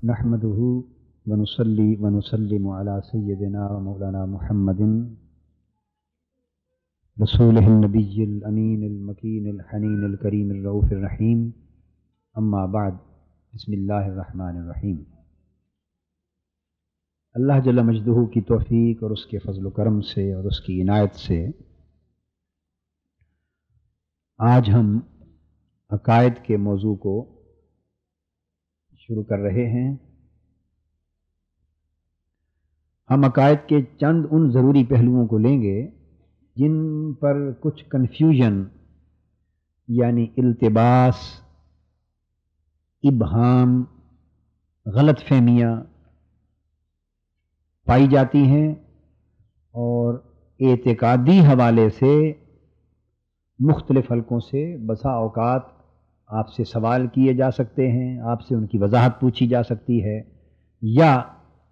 نحمده ونصلي ونسلم على سيدنا ومولانا محمد رسوله النبي الأمين المكين الحنين الكريم الرؤوف الرحيم اما بعد بسم اللہ الرحمن الرحیم۔ اللہ جل مجدہ کی توفیق اور اس کے فضل و کرم سے اور اس کی عنایت سے آج ہم عقائد کے موضوع کو شروع کر رہے ہیں۔ ہم عقائد کے چند ان ضروری پہلوؤں کو لیں گے جن پر کچھ کنفیوژن یعنی التباس، ابہام، غلط فہمیاں پائی جاتی ہیں اور اعتقادی حوالے سے مختلف حلقوں سے بسا اوقات آپ سے سوال کیے جا سکتے ہیں، آپ سے ان کی وضاحت پوچھی جا سکتی ہے، یا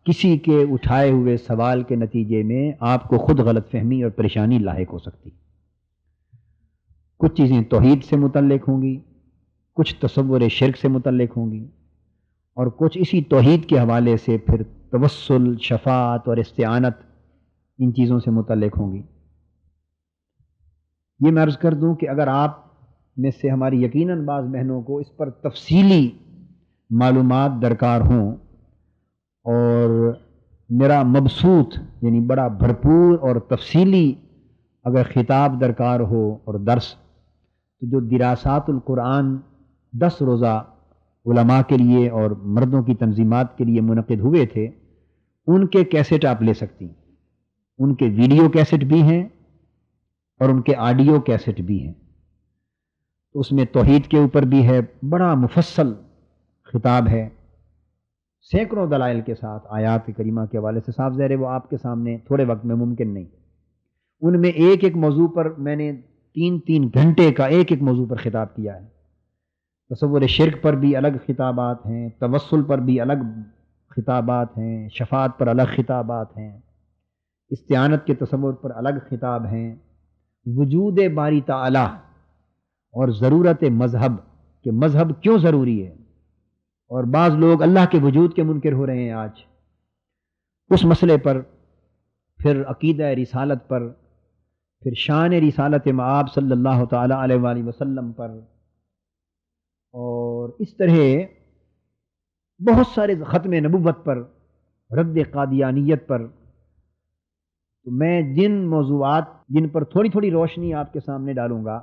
کسی کے اٹھائے ہوئے سوال کے نتیجے میں آپ کو خود غلط فہمی اور پریشانی لاحق ہو سکتی۔ کچھ چیزیں توحید سے متعلق ہوں گی، کچھ تصور شرک سے متعلق ہوں گی، اور کچھ اسی توحید کے حوالے سے پھر توسل، شفاعت اور استعانت ان چیزوں سے متعلق ہوں گی۔ یہ میں عرض کر دوں کہ اگر آپ میں سے ہماری یقیناً بعض بہنوں کو اس پر تفصیلی معلومات درکار ہوں اور میرا مبسوط یعنی بڑا بھرپور اور تفصیلی اگر خطاب درکار ہو اور درس، تو جو دراسات القرآن 10 روزہ علماء کے لیے اور مردوں کی تنظیمات کے لیے منعقد ہوئے تھے، ان کے کیسٹ آپ لے سکتی، ان کے ویڈیو کیسٹ بھی ہیں اور ان کے آڈیو کیسٹ بھی ہیں۔ تو اس میں توحید کے اوپر بھی ہے، بڑا مفصل خطاب ہے، سینکڑوں دلائل کے ساتھ آیات کریمہ کے حوالے سے، صاف ظاہر ہے وہ آپ کے سامنے تھوڑے وقت میں ممکن نہیں۔ ان میں ایک ایک موضوع پر میں نے 3 گھنٹے کا ایک ایک موضوع پر خطاب کیا ہے۔ تصور شرک پر بھی الگ خطابات ہیں، توسل پر بھی الگ خطابات ہیں، شفاعت پر الگ خطابات ہیں، استعانت کے تصور پر الگ خطاب ہیں، وجود باری تعالی اور ضرورت مذہب کہ مذہب کیوں ضروری ہے، اور بعض لوگ اللہ کے وجود کے منکر ہو رہے ہیں آج، اس مسئلے پر، پھر عقیدہ رسالت پر، پھر شان رسالت مآب صلی اللہ تعالی علیہ وآلہ وسلم پر، اور اس طرح بہت سارے ختم نبوت پر، رد قادیانیت پر۔ تو میں جن موضوعات جن پر تھوڑی تھوڑی روشنی آپ کے سامنے ڈالوں گا،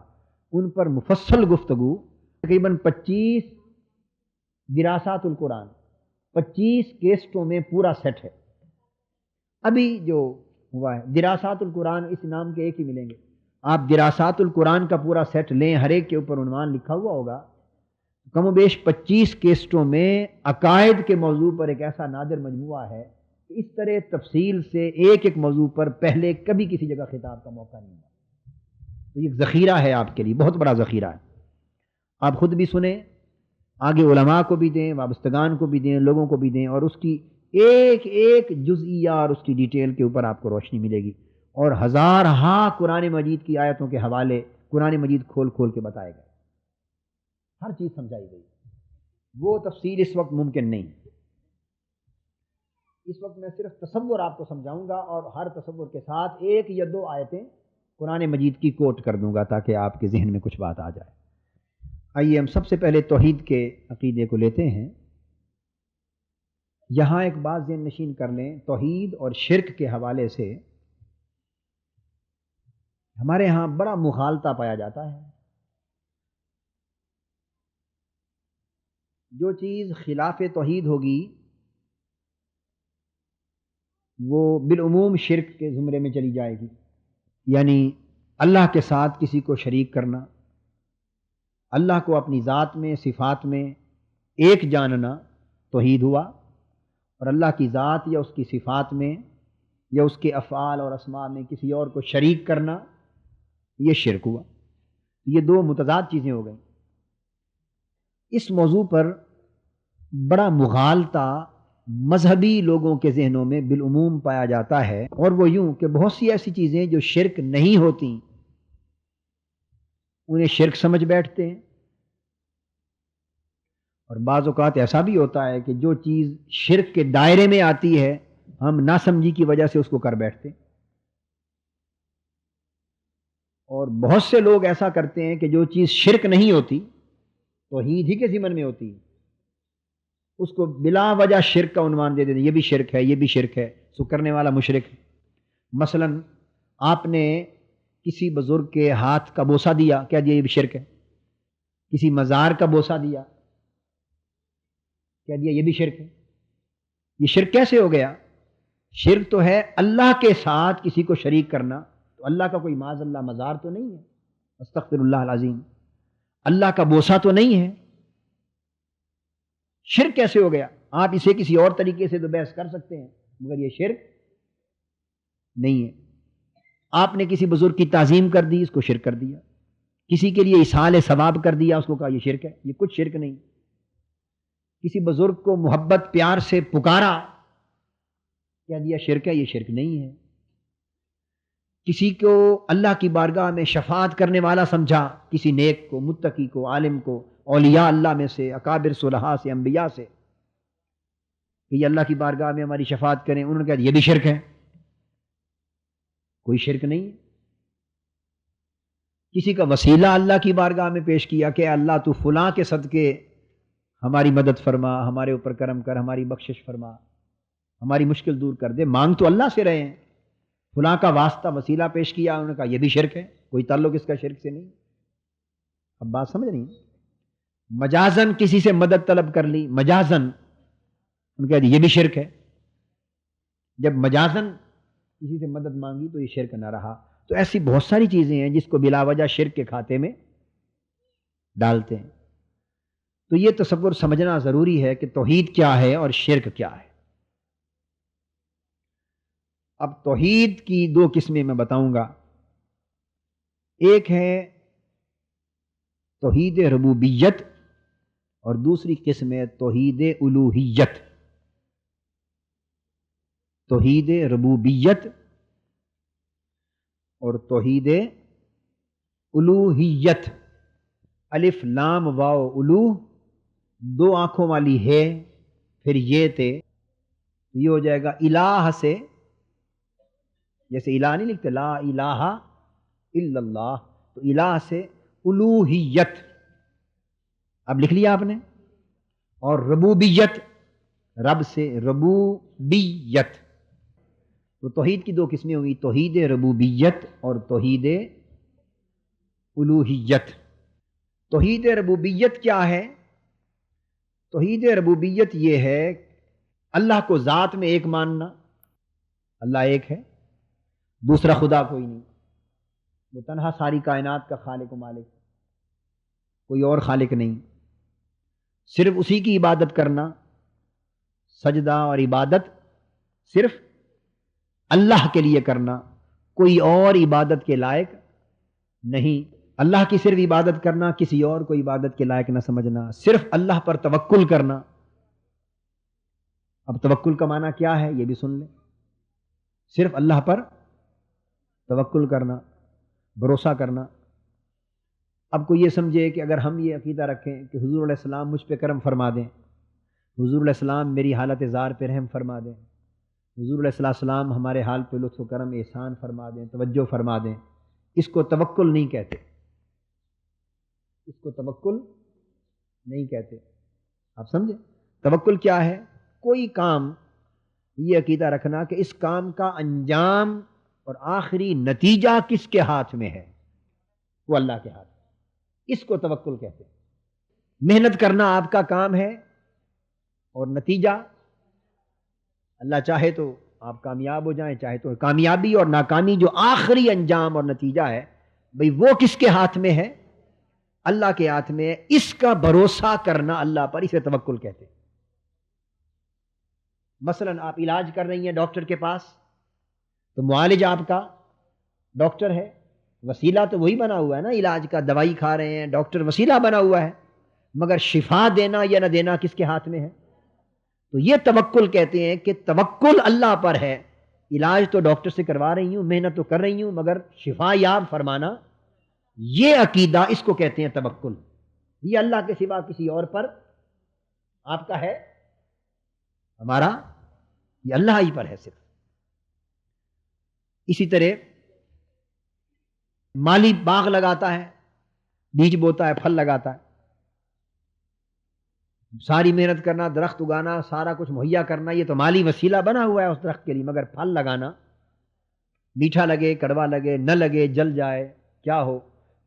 ان پر مفصل گفتگو، تقریباً 25 دراسات القرآن، 25 کیسٹوں میں پورا سیٹ ہے۔ ابھی جو ہوا ہے دراسات القرآن، اس نام کے ایک ہی ملیں گے، آپ دراسات القرآن کا پورا سیٹ لیں، ہر ایک کے اوپر عنوان لکھا ہوا ہوگا، کم و بیش 25 کیسٹوں میں عقائد کے موضوع پر ایک ایسا نادر مجموعہ ہے کہ اس طرح تفصیل سے ایک ایک موضوع پر پہلے کبھی کسی جگہ خطاب کا موقع نہیں ہوا۔ تو یہ ذخیرہ ہے آپ کے لیے، بہت بڑا ذخیرہ ہے، آپ خود بھی سنیں، آگے علماء کو بھی دیں، وابستگان کو بھی دیں، لوگوں کو بھی دیں، اور اس کی ایک ایک جزئیہ اور اس کی ڈیٹیل کے اوپر آپ کو روشنی ملے گی، اور ہزارہا قرآن مجید کی آیتوں کے حوالے قرآن مجید کھول کھول کے بتائے گئے، ہر چیز سمجھائی گئی۔ وہ تفصیل اس وقت ممکن نہیں، اس وقت میں صرف تصور آپ کو سمجھاؤں گا، اور ہر تصور کے ساتھ 1 یا 2 آیتیں قرآن مجید کی کوٹ کر دوں گا تاکہ آپ کے ذہن میں کچھ بات آ جائے۔ آئیے ہم سب سے پہلے توحید کے عقیدے کو لیتے ہیں۔ یہاں ایک بات ذہن نشین کر لیں، توحید اور شرک کے حوالے سے ہمارے ہاں بڑا مغالطہ پایا جاتا ہے۔ جو چیز خلاف توحید ہوگی وہ بالعموم شرک کے زمرے میں چلی جائے گی، یعنی اللہ کے ساتھ کسی کو شریک کرنا، اللہ کو اپنی ذات میں، صفات میں ایک جاننا توحید ہوا، اور اللہ کی ذات یا اس کی صفات میں یا اس کے افعال اور اسماء میں کسی اور کو شریک کرنا یہ شرک ہوا۔ یہ 2 متضاد چیزیں ہو گئیں۔ اس موضوع پر بڑا مغالطہ مذہبی لوگوں کے ذہنوں میں بالعموم پایا جاتا ہے، اور وہ یوں کہ بہت سی ایسی چیزیں جو شرک نہیں ہوتی انہیں شرک سمجھ بیٹھتے ہیں، اور بعض اوقات ایسا بھی ہوتا ہے کہ جو چیز شرک کے دائرے میں آتی ہے ہم ناسمجھی کی وجہ سے اس کو کر بیٹھتے ہیں، اور بہت سے لوگ ایسا کرتے ہیں کہ جو چیز شرک نہیں ہوتی توحید ہی کے ضمن میں ہوتی ہے، اس کو بلا وجہ شرک کا عنوان دے دیتے ہیں، یہ بھی شرک ہے، یہ بھی شرک ہے، سو کرنے والا مشرک ہے۔ مثلا آپ نے کسی بزرگ کے ہاتھ کا بوسہ دیا، کیا دیا؟ یہ بھی شرک ہے۔ کسی مزار کا بوسہ دیا، کیا دیا؟ یہ بھی شرک ہے۔ یہ شرک کیسے ہو گیا؟ شرک تو ہے اللہ کے ساتھ کسی کو شریک کرنا، تو اللہ کا کوئی معاذ اللہ مزار تو نہیں ہے، استغفر اللہ العظیم، اللہ کا بوسہ تو نہیں ہے، شرک کیسے ہو گیا؟ آپ اسے کسی اور طریقے سے تو بحث کر سکتے ہیں مگر یہ شرک نہیں ہے۔ آپ نے کسی بزرگ کی تعظیم کر دی، اس کو شرک کر دیا، کسی کے لیے اصحال ثواب کر دیا، اس کو کہا یہ شرک ہے، یہ کچھ شرک نہیں۔ کسی بزرگ کو محبت پیار سے پکارا، کیا دیا؟ شرک ہے، یہ شرک نہیں ہے۔ کسی کو اللہ کی بارگاہ میں شفاعت کرنے والا سمجھا، کسی نیک کو، متقی کو، عالم کو، اولیاء اللہ میں سے، اکابر صلحاء سے، انبیاء سے، کہ یہ اللہ کی بارگاہ میں ہماری شفاعت کریں، انہوں نے کہا یہ بھی شرک ہے، کوئی شرک نہیں۔ کسی کا وسیلہ اللہ کی بارگاہ میں پیش کیا کہ اللہ تو فلاں کے صدقے ہماری مدد فرما، ہمارے اوپر کرم کر، ہماری بخشش فرما، ہماری مشکل دور کر دے، مانگ تو اللہ سے رہے ہیں، فلاں کا واسطہ وسیلہ پیش کیا، انہوں نے کہا یہ بھی شرک ہے، کوئی تعلق اس کا شرک سے نہیں۔ اب بات سمجھ نہیں؟ مجازن کسی سے مدد طلب کر لی، مجازن، ان کہا یہ بھی شرک ہے۔ جب مجازن کسی سے مدد مانگی تو یہ شرک نہ رہا۔ تو ایسی بہت ساری چیزیں ہیں جس کو بلا وجہ شرک کے کھاتے میں ڈالتے ہیں۔ تو یہ تصور سمجھنا ضروری ہے کہ توحید کیا ہے اور شرک کیا ہے۔ اب توحید کی دو قسمیں میں بتاؤں گا، ایک ہے توحید ربوبیت اور دوسری قسم ہے توحید الوہیت۔ توحید ربوبیت اور توحید الوہیت، الف لام واو الو، دو آنکھوں والی ہے، پھر یہ تے، یہ ہو جائے گا الہ سے، جیسے الہ نہیں لکھتے لا الہ الا اللہ، تو الہ سے الوہیت، اب لکھ لیا آپ نے، اور ربوبیت، رب سے ربوبیت۔ تو توحید کی دو قسمیں ہوئی، توحید ربوبیت اور توحید الوہیت۔ توحید ربوبیت کیا ہے؟ توحید ربوبیت یہ ہے اللہ کو ذات میں ایک ماننا، اللہ ایک ہے، دوسرا خدا کوئی نہیں، وہ تنہا ساری کائنات کا خالق و مالک، کوئی اور خالق نہیں، صرف اسی کی عبادت کرنا، سجدہ اور عبادت صرف اللہ کے لیے کرنا، کوئی اور عبادت کے لائق نہیں۔ اللہ کی صرف عبادت کرنا، کسی اور کو عبادت کے لائق نہ سمجھنا، صرف اللہ پر توکل کرنا۔ اب توکل کا معنی کیا ہے یہ بھی سن لیں، صرف اللہ پر توکل کرنا، بھروسہ کرنا۔ اب کوئی یہ سمجھے کہ اگر ہم یہ عقیدہ رکھیں کہ حضور علیہ السلام مجھ پہ کرم فرما دیں، حضور علیہ السلام میری حالت زار پہ رحم فرما دیں، حضور علیہ السلام ہمارے حال پہ لطف و کرم احسان فرما دیں، توجہ فرما دیں، اس کو توکل نہیں کہتے، اس کو توکل نہیں کہتے۔ آپ سمجھے؟ توکل کیا ہے؟ کوئی کام، یہ عقیدہ رکھنا کہ اس کام کا انجام اور آخری نتیجہ کس کے ہاتھ میں ہے؟ وہ اللہ کے ہاتھ میں، اس کو توکل کہتے ہیں۔ محنت کرنا آپ کا کام ہے اور نتیجہ اللہ چاہے تو آپ کامیاب ہو جائیں، چاہے تو کامیابی اور ناکامی جو آخری انجام اور نتیجہ ہے، بھئی وہ کس کے ہاتھ میں ہے؟ اللہ کے ہاتھ میں ہے۔ اس کا بھروسہ کرنا اللہ پر، اسے توکل کہتے ہیں۔ مثلا آپ علاج کر رہی ہیں ڈاکٹر کے پاس، تو معالج آپ کا ڈاکٹر ہے، وسیلہ تو وہی بنا ہوا ہے نا علاج کا، دوائی کھا رہے ہیں، ڈاکٹر وسیلہ بنا ہوا ہے، مگر شفا دینا یا نہ دینا کس کے ہاتھ میں ہے؟ تو یہ توکل کہتے ہیں کہ توکل اللہ پر ہے، علاج تو ڈاکٹر سے کروا رہی ہوں، محنت تو کر رہی ہوں، مگر شفا یاب فرمانا، یہ عقیدہ، اس کو کہتے ہیں توکل۔ یہ اللہ کے سوا کسی اور پر آپ کا ہے، ہمارا یہ اللہ ہی پر ہے صرف۔ اسی طرح مالی باغ لگاتا ہے، بیج بوتا ہے، پھل لگاتا ہے، ساری محنت کرنا، درخت اگانا، سارا کچھ مہیا کرنا، یہ تو مالی وسیلہ بنا ہوا ہے اس درخت کے لیے، مگر پھل لگانا، میٹھا لگے، کڑوا لگے، نہ لگے، جل جائے، کیا ہو،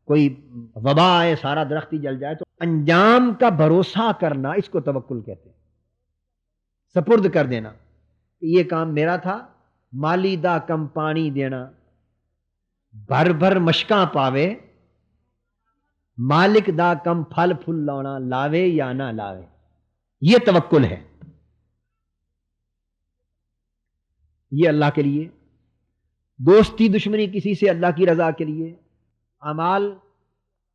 کوئی وبا آئے، سارا درخت ہی جل جائے، تو انجام کا بھروسہ کرنا، اس کو توکل کہتے ہیں، سپرد کر دینا کہ یہ کام میرا تھا، مالی دا کم پانی دینا، بھر بھر مشکاں پاوے، مالک دا کم پھل پھل لاؤنا، لاوے یا نہ لاوے، یہ توکل ہے، یہ اللہ کے لیے۔ دوستی دشمنی کسی سے اللہ کی رضا کے لیے، اعمال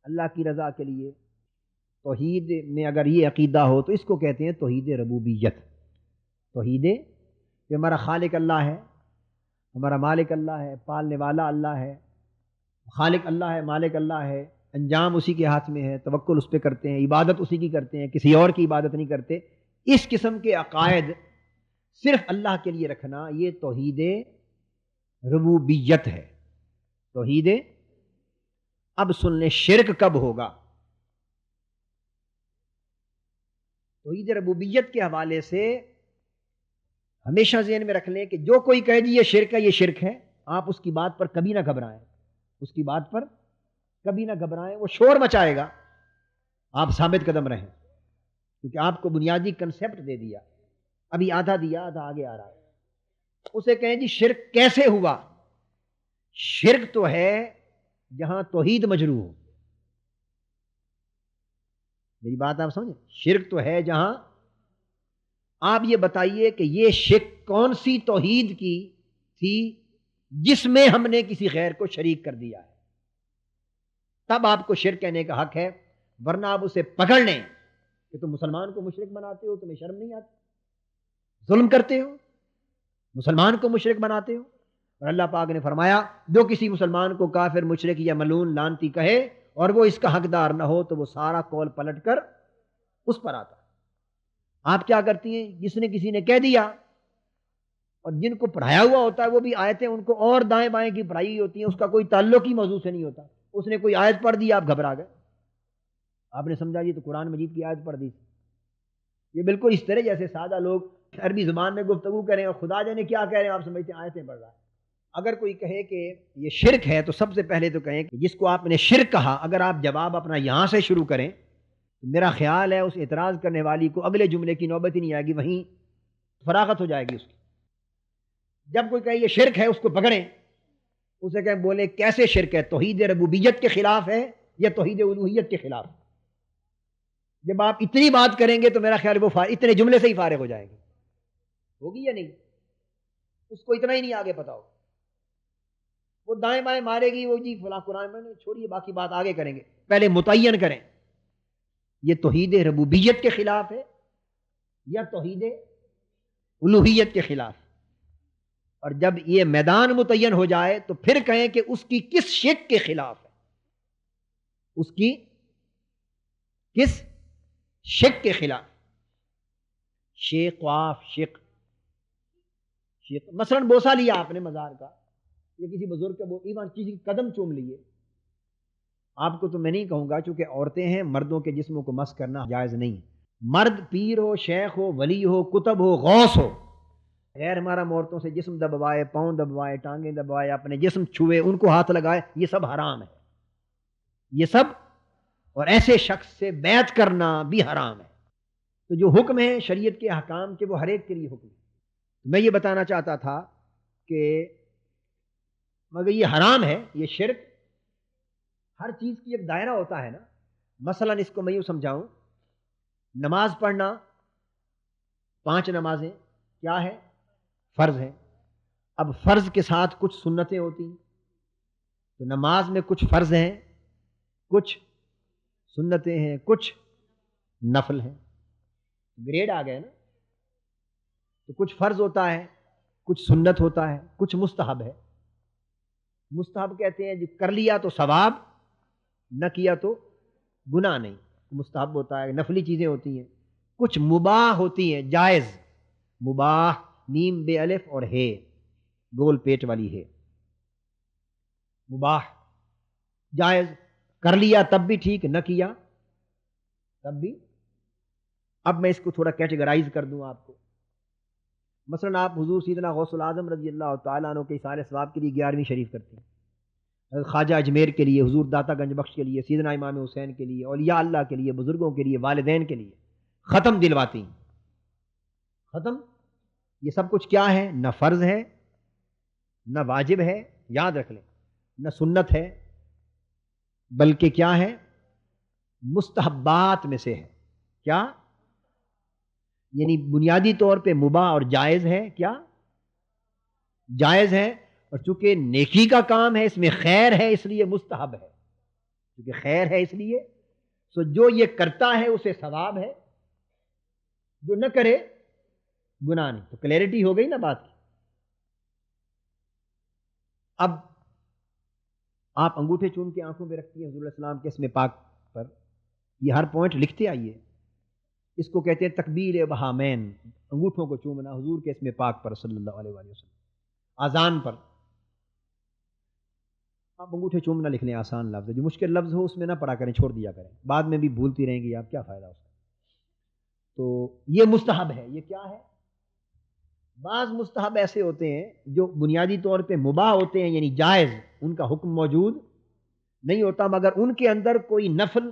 اللہ کی رضا کے لیے۔ توحید میں اگر یہ عقیدہ ہو تو اس کو کہتے ہیں توحید ربوبیت، توحید کہ ہمارا خالق اللہ ہے، ہمارا مالک اللہ ہے، پالنے والا اللہ ہے، خالق اللہ ہے، مالک اللہ ہے، انجام اسی کے ہاتھ میں ہے، توکل اس پہ کرتے ہیں، عبادت اسی کی کرتے ہیں، کسی اور کی عبادت نہیں کرتے۔ اس قسم کے عقائد صرف اللہ کے لیے رکھنا، یہ توحید ربوبیت ہے، توحید۔ اب سن لیں شرک کب ہوگا؟ توحید ربوبیت کے حوالے سے ہمیشہ ذہن میں رکھ لیں کہ جو کوئی کہے جی یہ شرک ہے، یہ شرک ہے، آپ اس کی بات پر کبھی نہ گھبرائیں، اس کی بات پر کبھی نہ گھبرائیں، وہ شور مچائے گا، آپ ثابت قدم رہیں، کیونکہ آپ کو بنیادی کنسپٹ دے دیا، ابھی آدھا دیا، آدھا آگے آ رہا ہے۔ اسے کہیں جی شرک کیسے ہوا؟ شرک تو ہے جہاں توحید مجروح ہو، میری بات آپ سمجھیں، شرک تو ہے جہاں، آپ یہ بتائیے کہ یہ شرک کون سی توحید کی تھی جس میں ہم نے کسی غیر کو شریک کر دیا ہے، تب آپ کو شرک کہنے کا حق ہے، ورنہ آپ اسے پکڑ لیں کہ تم مسلمان کو مشرک بناتے ہو، تمہیں شرم نہیں آتی، ظلم کرتے ہو، مسلمان کو مشرک بناتے ہو۔ اور اللہ پاک نے فرمایا جو کسی مسلمان کو کافر، مشرک یا ملعون، لعنتی کہے اور وہ اس کا حقدار نہ ہو تو وہ سارا کول پلٹ کر اس پر آتا ہے۔ آپ کیا کرتی ہیں؟ جس نے کسی نے کہہ دیا، اور جن کو پڑھایا ہوا ہوتا ہے وہ بھی آیتیں ان کو اور دائیں بائیں کی پڑھائی ہوئی ہوتی ہیں، اس کا کوئی تعلق ہی موضوع سے نہیں ہوتا، اس نے کوئی آیت پڑھ دی، آپ گھبرا گئے، آپ نے سمجھا یہ تو قرآن مجید کی آیت پڑھ دی۔ یہ بالکل اس طرح جیسے سادہ لوگ عربی زبان میں گفتگو کریں اور خدا جانے کیا کہہ رہے ہیں، آپ سمجھتے ہیں آیتیں پڑھ رہا ہے۔ اگر کوئی کہے کہ یہ شرک ہے تو سب سے پہلے تو کہیں کہ جس کو آپ نے شرک کہا، اگر آپ جواب اپنا یہاں سے شروع کریں تو میرا خیال ہے اس اعتراض کرنے والی کو اگلے جملے کی نوبت ہی نہیں آئے گی، وہیں فراغت ہو جائے گی اس کی۔ جب کوئی کہے یہ شرک ہے، اس کو پکڑیں، اسے کہیں بولے کیسے شرک ہے، توحید ربوبیت کے خلاف ہے یا توحید الوہیت کے خلاف؟ جب آپ اتنی بات کریں گے تو میرا خیال ہے وہ اتنے جملے سے ہی فارغ ہو جائیں گے، ہوگی یا نہیں؟ اس کو اتنا ہی نہیں آگے پتا ہو، وہ دائیں بائیں مارے گی، وہ جی فلاں قرآن میں، چھوڑیے باقی بات آگے کریں گے، پہلے متعین کریں یہ توحید ربوبیت کے خلاف ہے یا توحید الوہیت کے خلاف۔ اور جب یہ میدان متعین ہو جائے تو پھر کہیں کہ اس کی کس شک کے خلاف ہے، اس کی کس شک کے خلاف، شیخ واف شک، مثلا بوسہ لیا آپ نے مزار کا یا کسی بزرگ کا، ایمان کسی قدم چوم لیے، آپ کو تو میں نہیں کہوں گا، چونکہ عورتیں ہیں، مردوں کے جسموں کو مس کرنا جائز نہیں، مرد پیر ہو، شیخ ہو، ولی ہو، کتب ہو، غوث ہو، غیر محرم عورتوں سے جسم دبوائے، پاؤں دبوائے، ٹانگیں دبوائے، اپنے جسم چھوئے، ان کو ہاتھ لگائے، یہ سب حرام ہے، یہ سب، اور ایسے شخص سے بیعت کرنا بھی حرام ہے۔ تو جو حکم ہے شریعت کے احکام کے وہ ہر ایک کے لیے حکم ہے۔ میں یہ بتانا چاہتا تھا کہ مگر یہ حرام ہے، یہ شرک، ہر چیز کی ایک دائرہ ہوتا ہے نا، مثلا اس کو میں یوں سمجھاؤں، نماز پڑھنا، 5 نمازیں کیا ہے؟ فرض ہے، اب فرض کے ساتھ کچھ سنتیں ہوتی ہیں، تو نماز میں کچھ فرض ہیں، کچھ سنتیں ہیں، کچھ نفل ہیں، گریڈ آ گئے نا، تو کچھ فرض ہوتا ہے، کچھ سنت ہوتا ہے، کچھ مستحب ہے۔ مستحب کہتے ہیں جو کر لیا تو ثواب، نہ کیا تو گناہ نہیں، مستحب ہوتا ہے، نفلی چیزیں ہوتی ہیں۔ کچھ مباح ہوتی ہیں، جائز، مباح، میم بے الف اور ہے، گول پیٹ والی ہے، مباح جائز، کر لیا تب بھی ٹھیک، نہ کیا تب بھی۔ اب میں اس کو تھوڑا کیٹیگرائز کر دوں آپ کو۔ مثلا آپ حضور سیدنا غوث العظم رضی اللہ تعالیٰ عنہ کے اثار ثواب کے لیے 11ویں شریف کرتے ہیں، خواجہ اجمیر کے لیے، حضور داتا گنج بخش کے لیے، سیدنا امام حسین کے لیے، اولیاء اللہ کے لیے، بزرگوں کے لیے، والدین کے لیے ختم دلواتی ہیں۔ ختم یہ سب کچھ کیا ہے؟ نہ فرض ہے، نہ واجب ہے، یاد رکھ لیں، نہ سنت ہے، بلکہ کیا ہے؟ مستحبات میں سے ہے۔ کیا؟ یعنی بنیادی طور پہ مباح اور جائز ہے۔ کیا؟ جائز ہے، اور چونکہ نیکی کا کام ہے، اس میں خیر ہے، اس لیے مستحب ہے۔ چونکہ خیر ہے اس لیے سو جو یہ کرتا ہے اسے ثواب ہے، جو نہ کرے گناہ نہیں۔ تو کلیئرٹی ہو گئی نا بات کی۔ اب آپ انگوٹھے چوم کے آنکھوں پہ رکھتی ہیں حضور علیہ السلام کے اسم پاک پر، یہ ہر پوائنٹ لکھتے آئیے۔ اس کو کہتے ہیں تکبیر بہامین، انگوٹھوں کو چومنا حضور کے اسم پاک پر صلی اللہ علیہ وسلم، آذان پر۔ آپ انگوٹھے چومنا لکھ لیں، آسان لفظ ہے، جو مشکل لفظ ہو اس میں نہ پڑھا کریں، چھوڑ دیا کریں، بعد میں بھی بھولتی رہیں گی آپ، کیا فائدہ اس کا۔ تو یہ مستحب ہے۔ یہ کیا ہے؟ بعض مستحب ایسے ہوتے ہیں جو بنیادی طور پہ مباح ہوتے ہیں، یعنی جائز، ان کا حکم موجود نہیں ہوتا، مگر ان کے اندر کوئی نفل،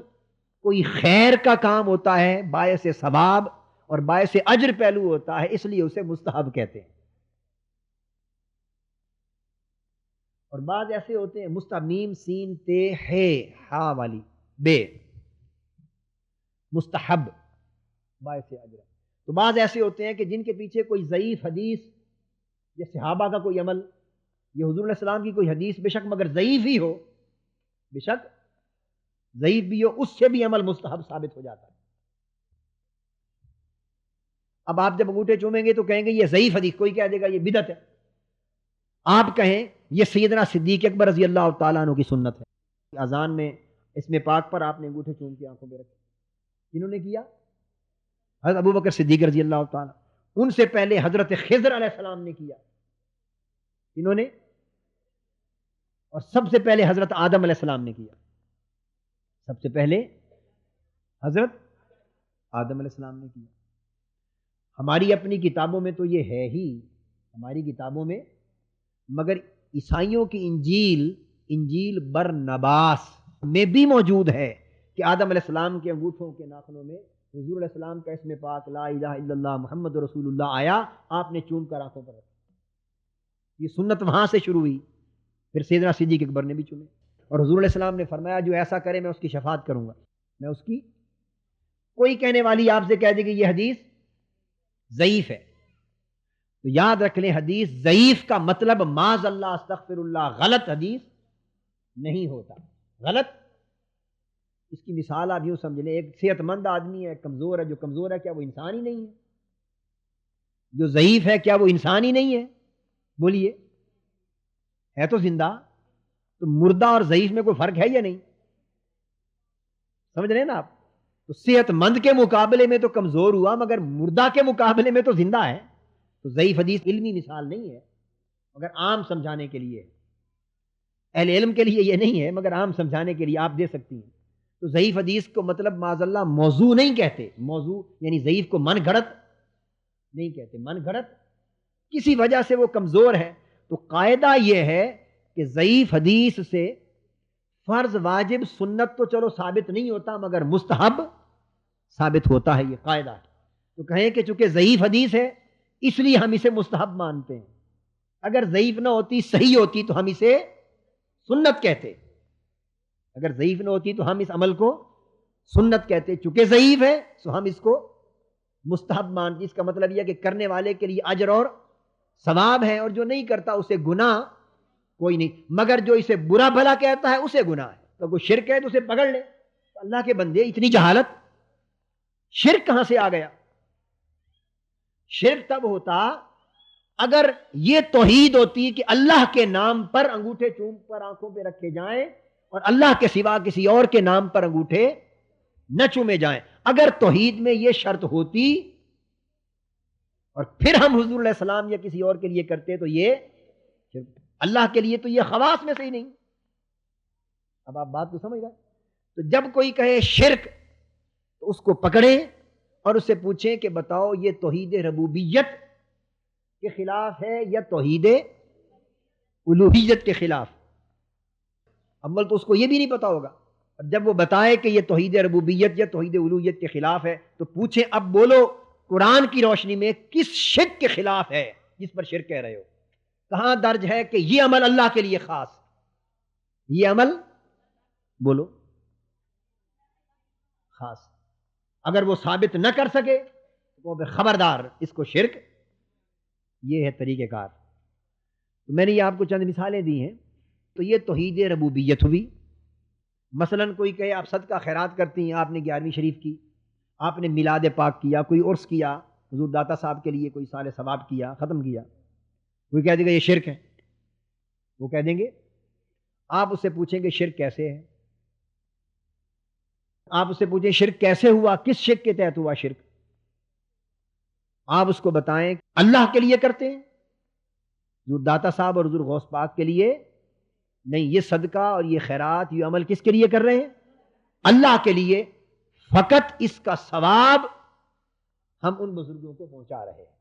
کوئی خیر کا کام ہوتا ہے، باعث ثواب اور باعث اجر پہلو ہوتا ہے، اس لیے اسے مستحب کہتے ہیں۔ اور بعض ایسے ہوتے ہیں مستحب، میم سین تے ہے ہا والی بے، مستحب باعث اجر۔ تو بعض ایسے ہوتے ہیں کہ جن کے پیچھے کوئی ضعیف حدیث یا صحابہ کا کوئی عمل، یہ حضور علیہ السلام کی کوئی حدیث بے شک مگر ضعیف ہی ہو، بے شک ضعیف بھی ہو، اس سے بھی عمل مستحب ثابت ہو جاتا ہے۔ اب آپ جب انگوٹھے چومیں گے تو کہیں گے یہ ضعیف حدیث، کوئی کہہ دے گا یہ بدعت ہے، آپ کہیں یہ سیدنا صدیق اکبر رضی اللہ تعالیٰ عنہ کی سنت ہے۔ اذان میں اسم پاک پر آپ نے انگوٹھے چوم کے آنکھوں پہ رکھے، جنہوں نے کیا؟ حضرت ابو بکر صدیق رضی اللہ تعالیٰ، ان سے پہلے حضرت خضر علیہ السلام نے کیا، انہوں نے، اور سب سے پہلے حضرت آدم علیہ السلام نے کیا، سب سے پہلے حضرت آدم علیہ السلام نے کیا۔ ہماری اپنی کتابوں میں تو یہ ہے ہی، ہماری کتابوں میں، مگر عیسائیوں کی انجیل برنباس میں بھی موجود ہے کہ آدم علیہ السلام کے انگوٹھوں کے ناخنوں میں حضور علیہ السلام کا اسم پاک لا الہ الا اللہ محمد رسول اللہ آیا، آپ نے چوم کر آنکھوں پر رکھا۔ یہ سنت وہاں سے شروع ہوئی، پھر سیدنا صدیق اکبر نے بھی چومے، اور حضور علیہ السلام نے فرمایا جو ایسا کرے میں اس کی شفاعت کروں گا، میں اس کی۔ کوئی کہنے والی آپ سے کہہ دے کہ یہ حدیث ضعیف ہے، تو یاد رکھ لیں حدیث ضعیف کا مطلب معاذ اللہ استغفر اللہ غلط حدیث نہیں ہوتا۔ غلط، اس کی مثال آپ یوں سمجھ لیں، ایک صحت مند آدمی ہے، کمزور ہے، جو کمزور ہے کیا وہ انسان ہی نہیں ہے؟ جو ضعیف ہے کیا وہ انسان ہی نہیں ہے؟ بولیے، ہے تو زندہ۔ تو مردہ اور ضعیف میں کوئی فرق ہے یا نہیں؟ سمجھ رہے ہیں نا آپ؟ تو صحت مند کے مقابلے میں تو کمزور ہوا، مگر مردہ کے مقابلے میں تو زندہ ہے۔ تو ضعیف حدیث علمی مثال نہیں ہے، مگر عام سمجھانے کے لیے، اہل علم کے لیے یہ نہیں ہے، مگر عام سمجھانے کے لیے آپ دے سکتی ہیں۔ تو ضعیف حدیث کو مطلب معاذ اللہ موضوع نہیں کہتے، موضوع یعنی ضعیف کو من گھڑت نہیں کہتے، من گھڑت کسی وجہ سے وہ کمزور ہے۔ تو قاعدہ یہ ہے کہ ضعیف حدیث سے فرض، واجب، سنت تو چلو ثابت نہیں ہوتا، مگر مستحب ثابت ہوتا ہے، یہ قاعدہ ہے۔ تو کہیں کہ چونکہ ضعیف حدیث ہے اس لیے ہم اسے مستحب مانتے ہیں، اگر ضعیف نہ ہوتی، صحیح ہوتی تو ہم اسے سنت کہتے، اگر ضعیف نہ ہوتی تو ہم اس عمل کو سنت کہتے، چونکہ ضعیف ہے تو ہم اس کو مستحب مانتے۔ اس کا مطلب یہ کہ کرنے والے کے لیے اجر اور ثواب ہے، اور جو نہیں کرتا اسے گناہ کوئی نہیں، مگر جو اسے برا بھلا کہتا ہے اسے گناہ ہے۔ تو کوئی شرک ہے تو اسے پکڑ لے۔ اللہ کے بندے، اتنی جہالت، شرک کہاں سے آ گیا؟ شرک تب ہوتا اگر یہ توحید ہوتی کہ اللہ کے نام پر انگوٹھے چوم پر آنکھوں پہ رکھے جائیں، اور اللہ کے سوا کسی اور کے نام پر انگوٹھے نہ چومے جائیں. اگر توحید میں یہ شرط ہوتی اور پھر ہم حضور علیہ السلام یا کسی اور کے لیے کرتے تو یہ اللہ کے لیے تو یہ خواص میں سے ہی نہیں. اب آپ بات کو سمجھ رہے. تو جب کوئی کہے شرک تو اس کو پکڑیں اور اس سے پوچھیں کہ بتاؤ یہ توحید ربوبیت کے خلاف ہے یا توحید الوہیت کے خلاف. اول تو اس کو یہ بھی نہیں پتا ہوگا. اور جب وہ بتائے کہ یہ توحید ربوبیت یا توحید الوہیت کے خلاف ہے تو پوچھیں اب بولو قرآن کی روشنی میں کس شرک کے خلاف ہے جس پر شرک کہہ رہے ہو. کہاں درج ہے کہ یہ عمل اللہ کے لیے خاص, یہ عمل بولو خاص. اگر وہ ثابت نہ کر سکے تو خبردار اس کو شرک. یہ ہے طریقہ کار. میں نے یہ آپ کو چند مثالیں دی ہیں. تو یہ توحید ربوبیت ہوئی. مثلا کوئی کہے آپ صدقہ خیرات کرتی ہیں, آپ نے 11ویں شریف کی, آپ نے میلاد پاک کیا, کوئی عرس کیا حضور داتا صاحب کے لیے, کوئی سال ثواب کیا, ختم کیا. کوئی کہہ دے گا یہ شرک ہے. وہ کہہ دیں گے, آپ اس سے پوچھیں گے شرک کیسے ہے. آپ اس سے پوچھیں شرک کیسے ہوا, کس شرک کے تحت ہوا شرک. آپ اس کو بتائیں اللہ کے لیے کرتے ہیں, حضور داتا صاحب اور حضور غوث پاک کے لیے نہیں. یہ صدقہ اور یہ خیرات یہ عمل کس کے لیے کر رہے ہیں, اللہ کے لیے. فقط اس کا ثواب ہم ان بزرگوں کو پہنچا رہے ہیں.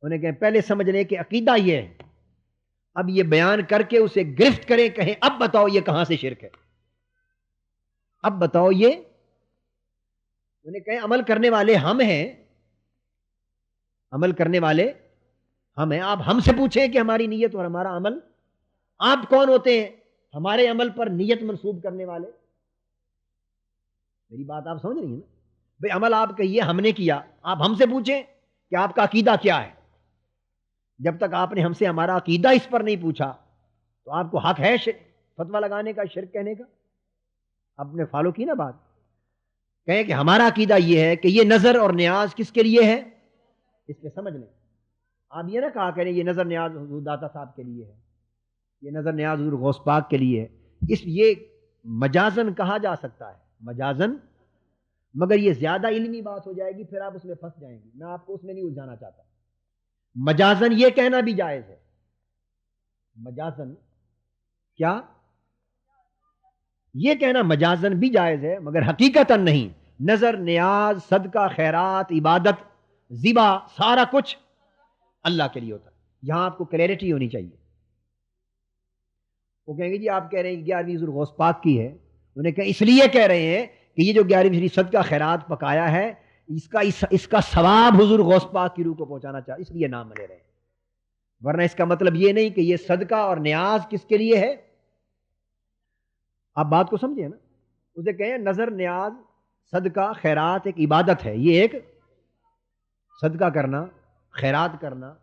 انہیں کہیں پہلے سمجھ لیں کہ عقیدہ یہ ہے, اب یہ بیان کر کے اسے گرفت کریں, کہیں اب بتاؤ یہ کہاں سے شرک ہے, اب بتاؤ یہ. انہیں کہیں عمل کرنے والے ہم ہیں, عمل کرنے والے ہم ہیں. آپ ہم سے پوچھیں کہ ہماری نیت اور ہمارا عمل. آپ کون ہوتے ہیں ہمارے عمل پر نیت منسوب کرنے والے. میری بات آپ سمجھ رہی ہیں نا بھئی. عمل آپ کہیے ہم نے کیا, آپ ہم سے پوچھیں کہ آپ کا عقیدہ کیا ہے. جب تک آپ نے ہم سے ہمارا عقیدہ اس پر نہیں پوچھا تو آپ کو حق ہے فتویٰ لگانے کا, شرک کہنے کا. آپ نے فالو کی نا بات. کہیں کہ ہمارا عقیدہ یہ ہے کہ یہ نظر اور نیاز کس کے لیے ہے, اس پہ سمجھ لیں. آپ یہ نہ کہا کریں یہ نظر نیاز حضور داتا صاحب کے لیے ہے, یہ نظر نیاز حضور غوث پاک کے لیے ہے. یہ مجازن کہا جا سکتا ہے, مجازن, مگر یہ زیادہ علمی بات ہو جائے گی, پھر آپ اس میں پھنس جائیں گی. میں آپ کو اس میں نہیں الجھانا چاہتا. مجازن یہ کہنا بھی جائز ہے. مجازن کیا, یہ کہنا مجازن بھی جائز ہے مگر حقیقتاً نہیں. نظر نیاز صدقہ خیرات عبادت ذبح سارا کچھ اللہ کے لیے ہوتا ہے. یہاں آپ کو کلیئرٹی ہونی چاہیے. وہ کہیں گے جی آپ کہہ رہے ہیں 11ویں حضور غوث پاک کی ہے. انہیں کہا اس لیے کہہ رہے ہیں کہ یہ جو 11ویں شریف صدقہ خیرات پکایا ہے اس کا ثواب حضور غوث پاک کی روح کو پہنچانا چاہتے, اس لیے نام لے رہے ہیں. ورنہ اس کا مطلب یہ نہیں کہ یہ صدقہ اور نیاز کس کے لیے ہے. آپ بات کو سمجھیں نا. اسے کہیں نظر نیاز صدقہ خیرات ایک عبادت ہے. یہ ایک صدقہ کرنا, خیرات کرنا,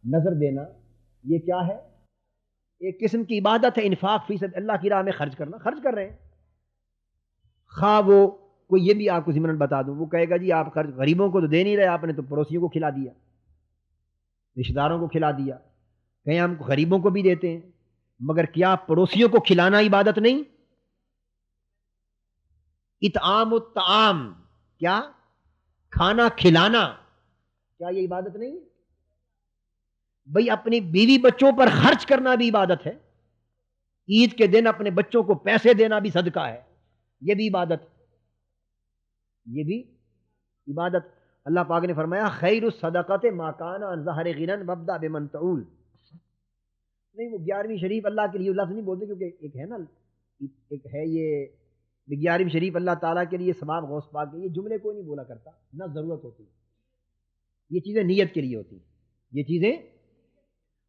نظر دینا, یہ کیا ہے, ایک قسم کی عبادت ہے. انفاق فی سبیل اللہ کی راہ میں خرچ کرنا, خرچ کر رہے ہیں. خواہ وہ کوئی, یہ بھی آپ کو ضمن بتا دوں, وہ کہے گا جی آپ خرچ غریبوں کو تو دے نہیں رہے, آپ نے تو پڑوسیوں کو کھلا دیا, رشتہ داروں کو کھلا دیا. کہیں ہم غریبوں کو بھی دیتے ہیں, مگر کیا پڑوسیوں کو کھلانا عبادت نہیں؟ اطعام الطعام, کیا کھانا کھلانا, کیا یہ عبادت نہیں؟ بھئی اپنی بیوی بچوں پر خرچ کرنا بھی عبادت ہے. عید کے دن اپنے بچوں کو پیسے دینا بھی صدقہ ہے, یہ بھی عبادت, یہ بھی عبادت. اللہ پاک نے فرمایا خیر الصدقات ما کان عن ظہر غنى وابدأ بمن تعول. نہیں وہ 11ویں شریف اللہ کے لیے لفظ نہیں بولتے, کیونکہ ایک ہے نا, ایک ہے یہ 11ویں شریف اللہ تعالیٰ کے لیے ثواب غوث پاک کے, یہ جملے کوئی نہیں بولا کرتا, نہ ضرورت ہوتی. یہ چیزیں نیت کے لیے ہوتی, یہ چیزیں.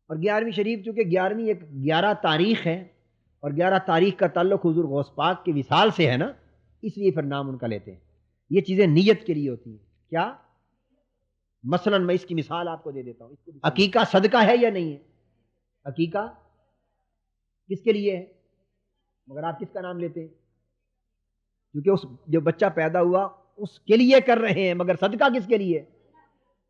اور 11ویں شریف چونکہ 11ویں ایک 11 تاریخ ہے اور 11 تاریخ کا تعلق حضور غوث پاک کے وصال سے ہے نا, اس لیے پھر نام ان کا لیتے ہیں. یہ چیزیں نیت کے لیے ہوتی ہیں. کیا مثلا میں اس کی مثال آپ کو دے دیتا ہوں. عقیقہ صدقہ ہے یا نہیں ہے؟ عقیقہ کس کے لیے ہے, مگر آپ کس کا نام لیتے ہیں؟ کیونکہ اس جو بچہ پیدا ہوا اس کے لیے کر رہے ہیں, مگر صدقہ کس کے لیے؟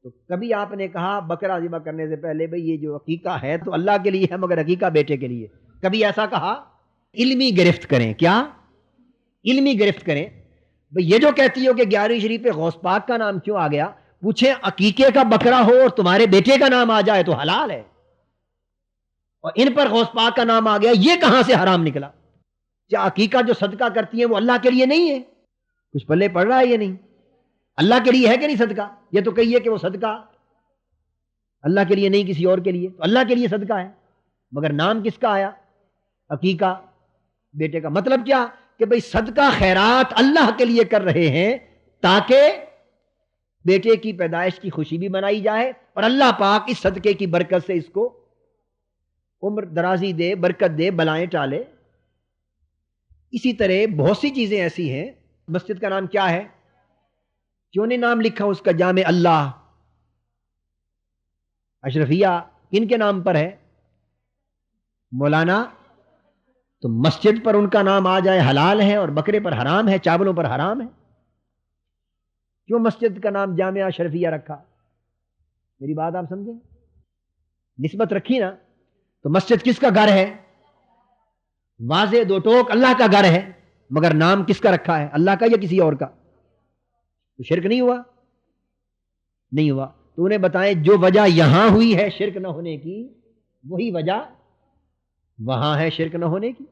تو کبھی آپ نے کہا بکرا ذبح کرنے سے پہلے بھئی یہ جو عقیقہ ہے تو اللہ کے لیے ہے مگر عقیقہ بیٹے کے لیے, کبھی ایسا کہا؟ علمی گرفت کریں. کیا علمی گرفت کریں. بھئی یہ جو کہتی ہو کہ 11ویں شریف پہ غوث پاک کا نام کیوں آ گیا، پوچھیں عقیقے کا بکرا ہو اور تمہارے بیٹے کا نام آ جائے تو حلال ہے، اور ان پر غوث پاک کا نام آ گیا، یہ کہاں سے حرام نکلا؟ کیا عقیقہ جو صدقہ کرتی ہے وہ اللہ کے لیے نہیں ہے؟ کچھ پلے پڑ رہا ہے یہ نہیں؟ اللہ کے لیے ہے کہ نہیں صدقہ؟ یہ تو کہیے کہ وہ صدقہ اللہ کے لیے نہیں کسی اور کے لیے، تو اللہ کے لیے صدقہ ہے، مگر نام کس کا آیا؟ عقیقہ بیٹے کا۔ مطلب کیا کہ بھئی صدقہ خیرات اللہ کے لیے کر رہے ہیں تاکہ بیٹے کی پیدائش کی خوشی بھی منائی جائے، اور اللہ پاک اس صدقے کی برکت سے اس کو عمر درازی دے، برکت دے، بلائیں ٹالے۔ اسی طرح بہت سی چیزیں ایسی ہیں۔ مسجد کا نام کیا ہے؟ کیوں نہیں نام لکھا اس کا جامع اللہ؟ اشرفیہ کن کے نام پر ہے؟ مولانا۔ تو مسجد پر ان کا نام آ جائے حلال ہے، اور بکرے پر حرام ہے، چاولوں پر حرام ہے؟ کیوں مسجد کا نام جامعہ اشرفیہ رکھا؟ میری بات آپ سمجھیں، نسبت رکھی نا۔ تو مسجد کس کا گھر ہے؟ واضح دو ٹوک اللہ کا گھر ہے، مگر نام کس کا رکھا ہے؟ اللہ کا یا کسی اور کا؟ تو شرک نہیں ہوا؟ نہیں ہوا۔ تو انہیں بتائیں جو وجہ یہاں ہوئی ہے شرک نہ ہونے کی، وہی وجہ وہاں ہے شرک نہ ہونے کی۔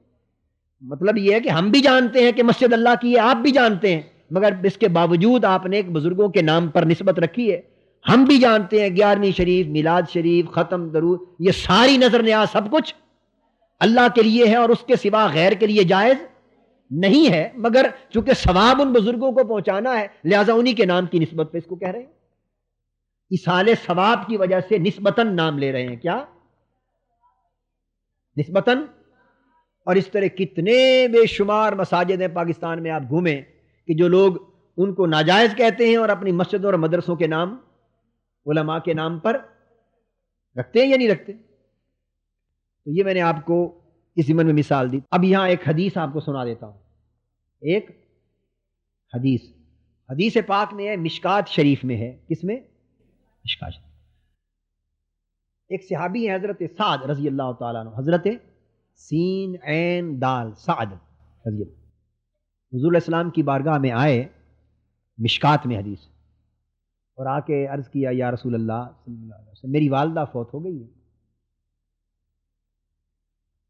مطلب یہ ہے کہ ہم بھی جانتے ہیں کہ مسجد اللہ کی ہے، آپ بھی جانتے ہیں، مگر اس کے باوجود آپ نے ایک بزرگوں کے نام پر نسبت رکھی ہے۔ ہم بھی جانتے ہیں 11ویں شریف، میلاد شریف، ختم، درود، یہ ساری نظر نیاز سب کچھ اللہ کے لیے ہے اور اس کے سوا غیر کے لیے جائز نہیں ہے، مگر چونکہ ثواب ان بزرگوں کو پہنچانا ہے لہذا انہی کے نام کی نسبت پہ اس کو کہہ رہے ہیں۔ اصال ثواب کی وجہ سے نسبتاً نام لے رہے ہیں۔ کیا نسبتاً؟ اور اس طرح کتنے بے شمار مساجد ہیں پاکستان میں، آپ گھومیں کہ جو لوگ ان کو ناجائز کہتے ہیں اور اپنی مسجدوں اور مدرسوں کے نام علماء کے نام پر رکھتے ہیں یا نہیں رکھتے؟ تو یہ میں نے آپ کو اس ضمن میں مثال دی۔ اب یہاں ایک حدیث آپ کو سنا دیتا ہوں۔ ایک حدیث پاک میں ہے، مشکات شریف میں ہے۔ کس میں؟ مشکات شریف۔ ایک صحابی ہے حضرت سعد رضی اللہ تعالیٰ عنہ، حضرت سین عین دال سعد رضی اللہ، حضور علیہ السلام کی بارگاہ میں آئے، مشکات میں حدیث، اور آ کے عرض کیا یا رسول اللہ صلی اللہ علیہ وسلم میری والدہ فوت ہو گئی ہے،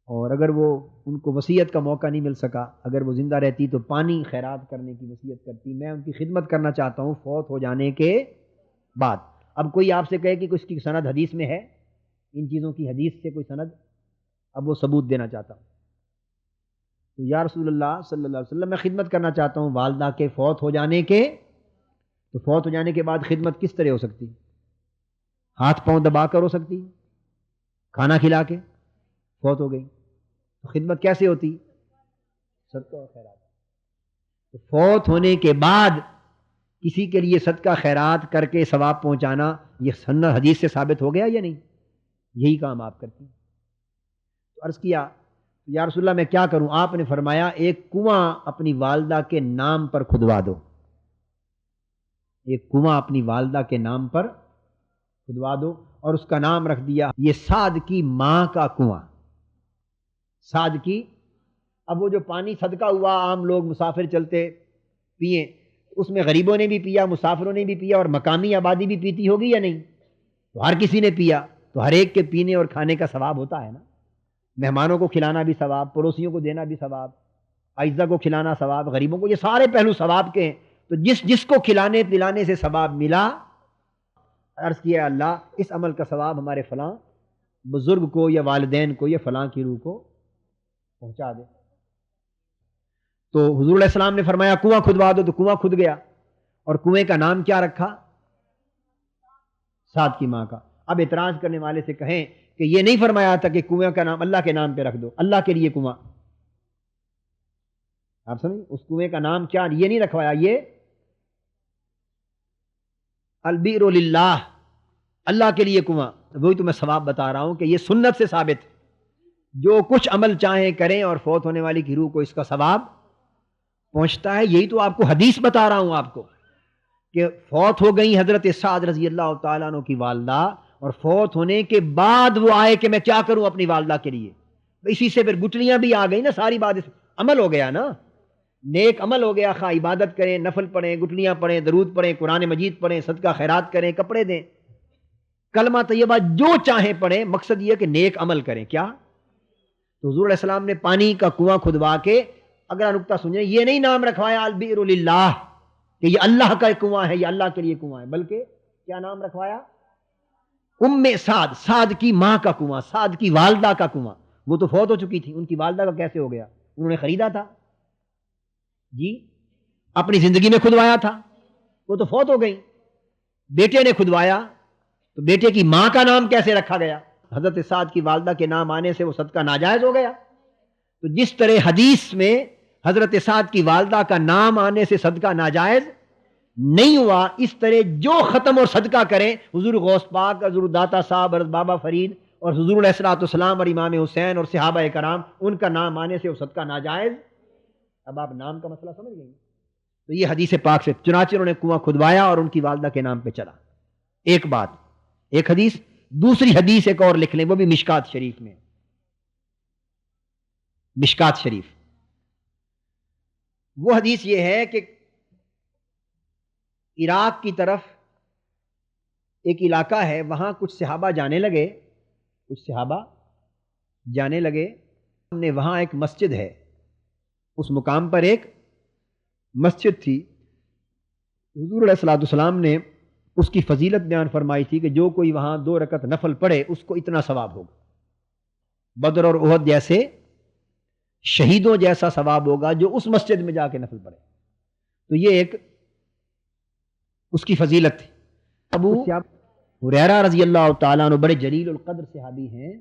اور اگر وہ ان کو وصیت کا موقع نہیں مل سکا، اگر وہ زندہ رہتی تو پانی خیرات کرنے کی وصیت کرتی، میں ان کی خدمت کرنا چاہتا ہوں فوت ہو جانے کے بعد۔ اب کوئی آپ سے کہے کہ کچھ کی سند حدیث میں ہے، ان چیزوں کی حدیث سے کوئی سند، اب وہ ثبوت دینا چاہتا ہوں، تو یا رسول اللہ صلی اللہ علیہ وسلم میں خدمت کرنا چاہتا ہوں والدہ کے فوت ہو جانے کے، تو فوت ہو جانے کے بعد خدمت کس طرح ہو سکتی؟ ہاتھ پاؤں دبا کر ہو سکتی؟ کھانا کھلا کے؟ فوت ہو گئی تو خدمت کیسے ہوتی؟ صدقہ و خیرات۔ تو فوت ہونے کے بعد کسی کے لیے صدقہ خیرات کر کے ثواب پہنچانا، یہ سنت حدیث سے ثابت ہو گیا یا نہیں؟ یہی کام آپ کرتی ہیں۔ تو عرض کیا یا رسول اللہ میں کیا کروں؟ آپ نے فرمایا ایک کنواں اپنی والدہ کے نام پر کھدوا دو، ایک کنواں اپنی والدہ کے نام پر کھدوا دو، اور اس کا نام رکھ دیا یہ سعد کی ماں کا کنواں، سعد کی۔ اب وہ جو پانی صدقہ ہوا عام لوگ مسافر چلتے پیئیں، اس میں غریبوں نے بھی پیا، مسافروں نے بھی پیا، اور مقامی آبادی بھی پیتی ہوگی یا نہیں؟ تو ہر کسی نے پیا، تو ہر ایک کے پینے اور کھانے کا ثواب ہوتا ہے نا۔ مہمانوں کو کھلانا بھی ثواب، پڑوسیوں کو دینا بھی ثواب، اعزا کو کھلانا ثواب، غریبوں کو، یہ سارے پہلو ثواب کے ہیں۔ تو جس کو کھلانے پلانے سے ثواب ملا، عرض کیا اللہ اس عمل کا ثواب ہمارے فلاں بزرگ کو یا والدین کو یا فلاں کی روح کو پہنچا دے۔ تو حضور علیہ السلام نے فرمایا کنواں کھدوا دو، تو کنواں کھد گیا، اور کنویں کا نام کیا رکھا؟ سعد کی ماں کا۔ اب اعتراض کرنے والے سے کہیں کہ یہ نہیں فرمایا تھا کہ کنویں کا نام اللہ کے نام پہ رکھ دو، اللہ کے لیے کنواں؟ آپ سمجھ، اس کنویں کا نام کیا یہ نہیں رکھوایا، یہ البئر للہ، اللہ کے لیے کنواں۔ وہی تو میں ثواب بتا رہا ہوں کہ یہ سنت سے ثابت، جو کچھ عمل چاہیں کریں اور فوت ہونے والی کی روح کو اس کا ثواب پہنچتا ہے۔ یہی تو آپ کو حدیث بتا رہا ہوں آپ کو کہ فوت ہو گئی حضرت سعد رضی اللہ تعالیٰ عنہ کی والدہ، اور فوت ہونے کے بعد وہ آئے کہ میں کیا کروں اپنی والدہ کے لیے، اسی سے پھر گٹلیاں بھی آ گئی نا، ساری بات عمل ہو گیا نا۔ نیک عمل ہو گیا، خواہ عبادت کریں، نفل پڑھیں، گٹلیاں پڑھیں، درود پڑھیں، قرآن مجید پڑھیں، صدقہ خیرات کریں، کپڑے دیں، کلمہ طیبہ جو چاہیں پڑھیں، مقصد یہ کہ نیک عمل کریں. کیا؟ تو حضور علیہ السلام نے پانی کا کنواں کھدوا کے، اگر نقطہ سنیں، یہ نہیں نام رکھوایا البئر للہ کہ یہ اللہ کا کنواں ہے، یہ اللہ کے لیے کنواں ہے، بلکہ کیا نام رکھوایا؟ ام سعد، سعد کی ماں کا کنواں، سعد کی والدہ کا کنواں. وہ تو فوت ہو چکی تھی، ان کی والدہ کا کیسے ہو گیا؟ انہوں نے خریدا تھا جی، اپنی زندگی میں کھدوایا تھا، وہ تو فوت ہو گئی. بیٹے نے کھدوایا تو بیٹے کی ماں کا نام کیسے رکھا گیا؟ حضرت سعد کی والدہ کے نام آنے سے وہ صدقہ ناجائز ہو گیا. تو جس طرح حدیث میں حضرت سعد کی والدہ کا نام آنے سے صدقہ ناجائز نہیں ہوا، اس طرح جو ختم اور صدقہ کریں، حضور غوث پاک، حضور داتا صاحب، حضرت بابا فرید اور حضور علیہ الصلوۃ والسلام اور امام حسین اور صحابہ کرام، ان کا نام آنے سے وہ صدقہ ناجائز. اب آپ نام کا مسئلہ سمجھ گئے. تو یہ حدیث پاک سے، چنانچہ انہوں نے کنواں کھدوایا اور ان کی والدہ کے نام پہ چلا. ایک بات، ایک حدیث. دوسری حدیث ایک اور لکھ لیں، وہ بھی مشکات شریف میں. مشکات شریف وہ حدیث یہ ہے کہ عراق کی طرف ایک علاقہ ہے، وہاں کچھ صحابہ جانے لگے، ہم نے وہاں ایک مسجد ہے، اس مقام پر ایک مسجد تھی. حضور علیہ الصلوۃ والسلام نے اس کی فضیلت بیان فرمائی تھی کہ جو کوئی وہاں 2 رکعت نفل پڑھے اس کو اتنا ثواب ہوگا، بدر اور احد جیسے شہیدوں جیسا ثواب ہوگا جو اس مسجد میں جا کے نفل پڑھے. تو یہ ایک اس کی فضیلت تھی. ابو ہریرہ رضی اللہ تعالیٰ عنہ بڑے جلیل القدر صحابی ہیں،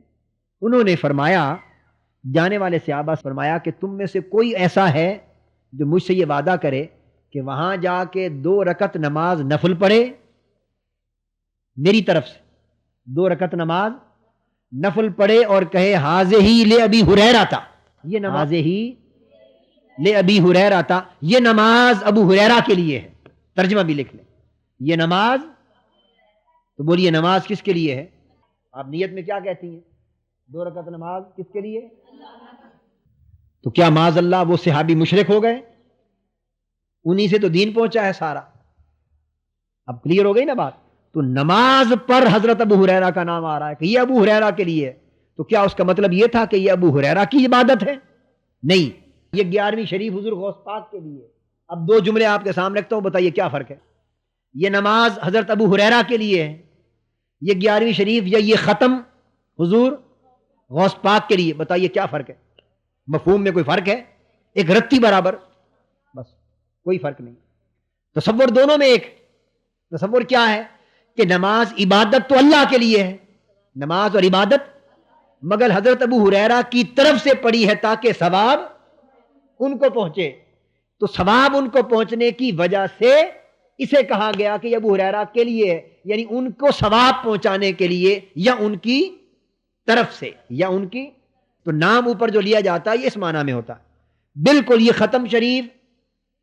انہوں نے فرمایا، جانے والے صحابہ سے فرمایا کہ تم میں سے کوئی ایسا ہے جو مجھ سے یہ وعدہ کرے کہ وہاں جا کے 2 رکعت نماز نفل پڑھے، میری طرف سے 2 رکعت نماز نفل پڑھے اور کہے ہاذہ لابی ہریرہ تھا، یہ نماز ہی لابی ہریرہ تھا، یہ نماز ابو ہریرہ کے لیے ہے. ترجمہ بھی لکھ لیں، یہ نماز. تو بولیے نماز کس کے لیے ہے؟ آپ نیت میں کیا کہتی ہیں؟ 2 رکعت نماز کس کے لیے؟ تو کیا معاذ اللہ وہ صحابی مشرک ہو گئے؟ انہی سے تو دین پہنچا ہے سارا. اب کلیئر ہو گئی نا بات. تو نماز پر حضرت ابو ہریرہ کا نام آ رہا ہے کہ یہ ابو ہریرہ کے لیے ہے، تو کیا اس کا مطلب یہ تھا کہ یہ ابو ہریرہ کی عبادت ہے؟ نہیں، یہ 11ویں شریف حضور غوث پاک کے لیے. اب 2 جملے آپ کے سامنے رکھتا ہوں، بتائیے کیا فرق ہے؟ یہ نماز حضرت ابو ہریرہ کے لیے ہے، یہ 11ویں شریف یا یہ ختم حضور غوث پاک کے لیے، بتائیے کیا فرق ہے؟ مفہوم میں کوئی فرق ہے؟ ایک رتی برابر، بس کوئی فرق نہیں. تصور دونوں میں ایک. تصور کیا ہے کہ نماز عبادت تو اللہ کے لیے ہے، نماز اور عبادت، مگر حضرت ابو ہریرہ کی طرف سے پڑھی ہے تاکہ ثواب ان کو پہنچے. تو ثواب ان کو پہنچنے کی وجہ سے اسے کہا گیا کہ یہ ابو ہریرہ کے لیے ہے، یعنی ان کو ثواب پہنچانے کے لیے، یا ان کی طرف سے، یا ان کی. تو نام اوپر جو لیا جاتا ہے یہ اس معنی میں ہوتا ہے. بالکل یہ ختم شریف،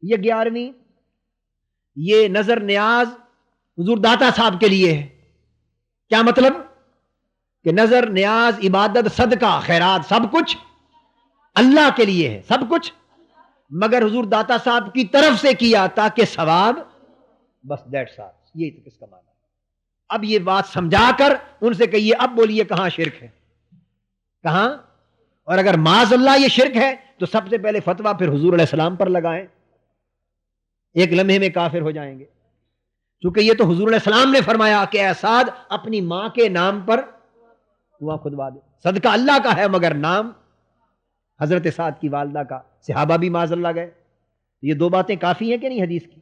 یہ 11ویں، یہ نظر نیاز حضور داتا صاحب کے لیے ہے. کیا مطلب؟ کہ نظر نیاز، عبادت، صدقہ، خیرات، سب کچھ اللہ کے لیے ہے، سب کچھ، مگر حضور داتا صاحب کی طرف سے کیا تاکہ ثواب، بس دیٹس آل. یہ کس کا معنی ہے؟ اب یہ بات سمجھا کر ان سے کہیے، اب بولیے کہاں شرک ہے، کہاں؟ اور اگر معاذ اللہ یہ شرک ہے تو سب سے پہلے فتویٰ پھر حضور علیہ السلام پر لگائیں، ایک لمحے میں کافر ہو جائیں گے. چونکہ یہ تو حضور علیہ السلام نے فرمایا کہ اے سعد اپنی ماں کے نام پر کنواں کھدوا دے. صدقہ اللہ کا ہے مگر نام حضرت سعد کی والدہ کا. صحابہ بھی معاذ اللہ گئے. یہ 2 باتیں کافی ہیں کہ نہیں حدیث کی؟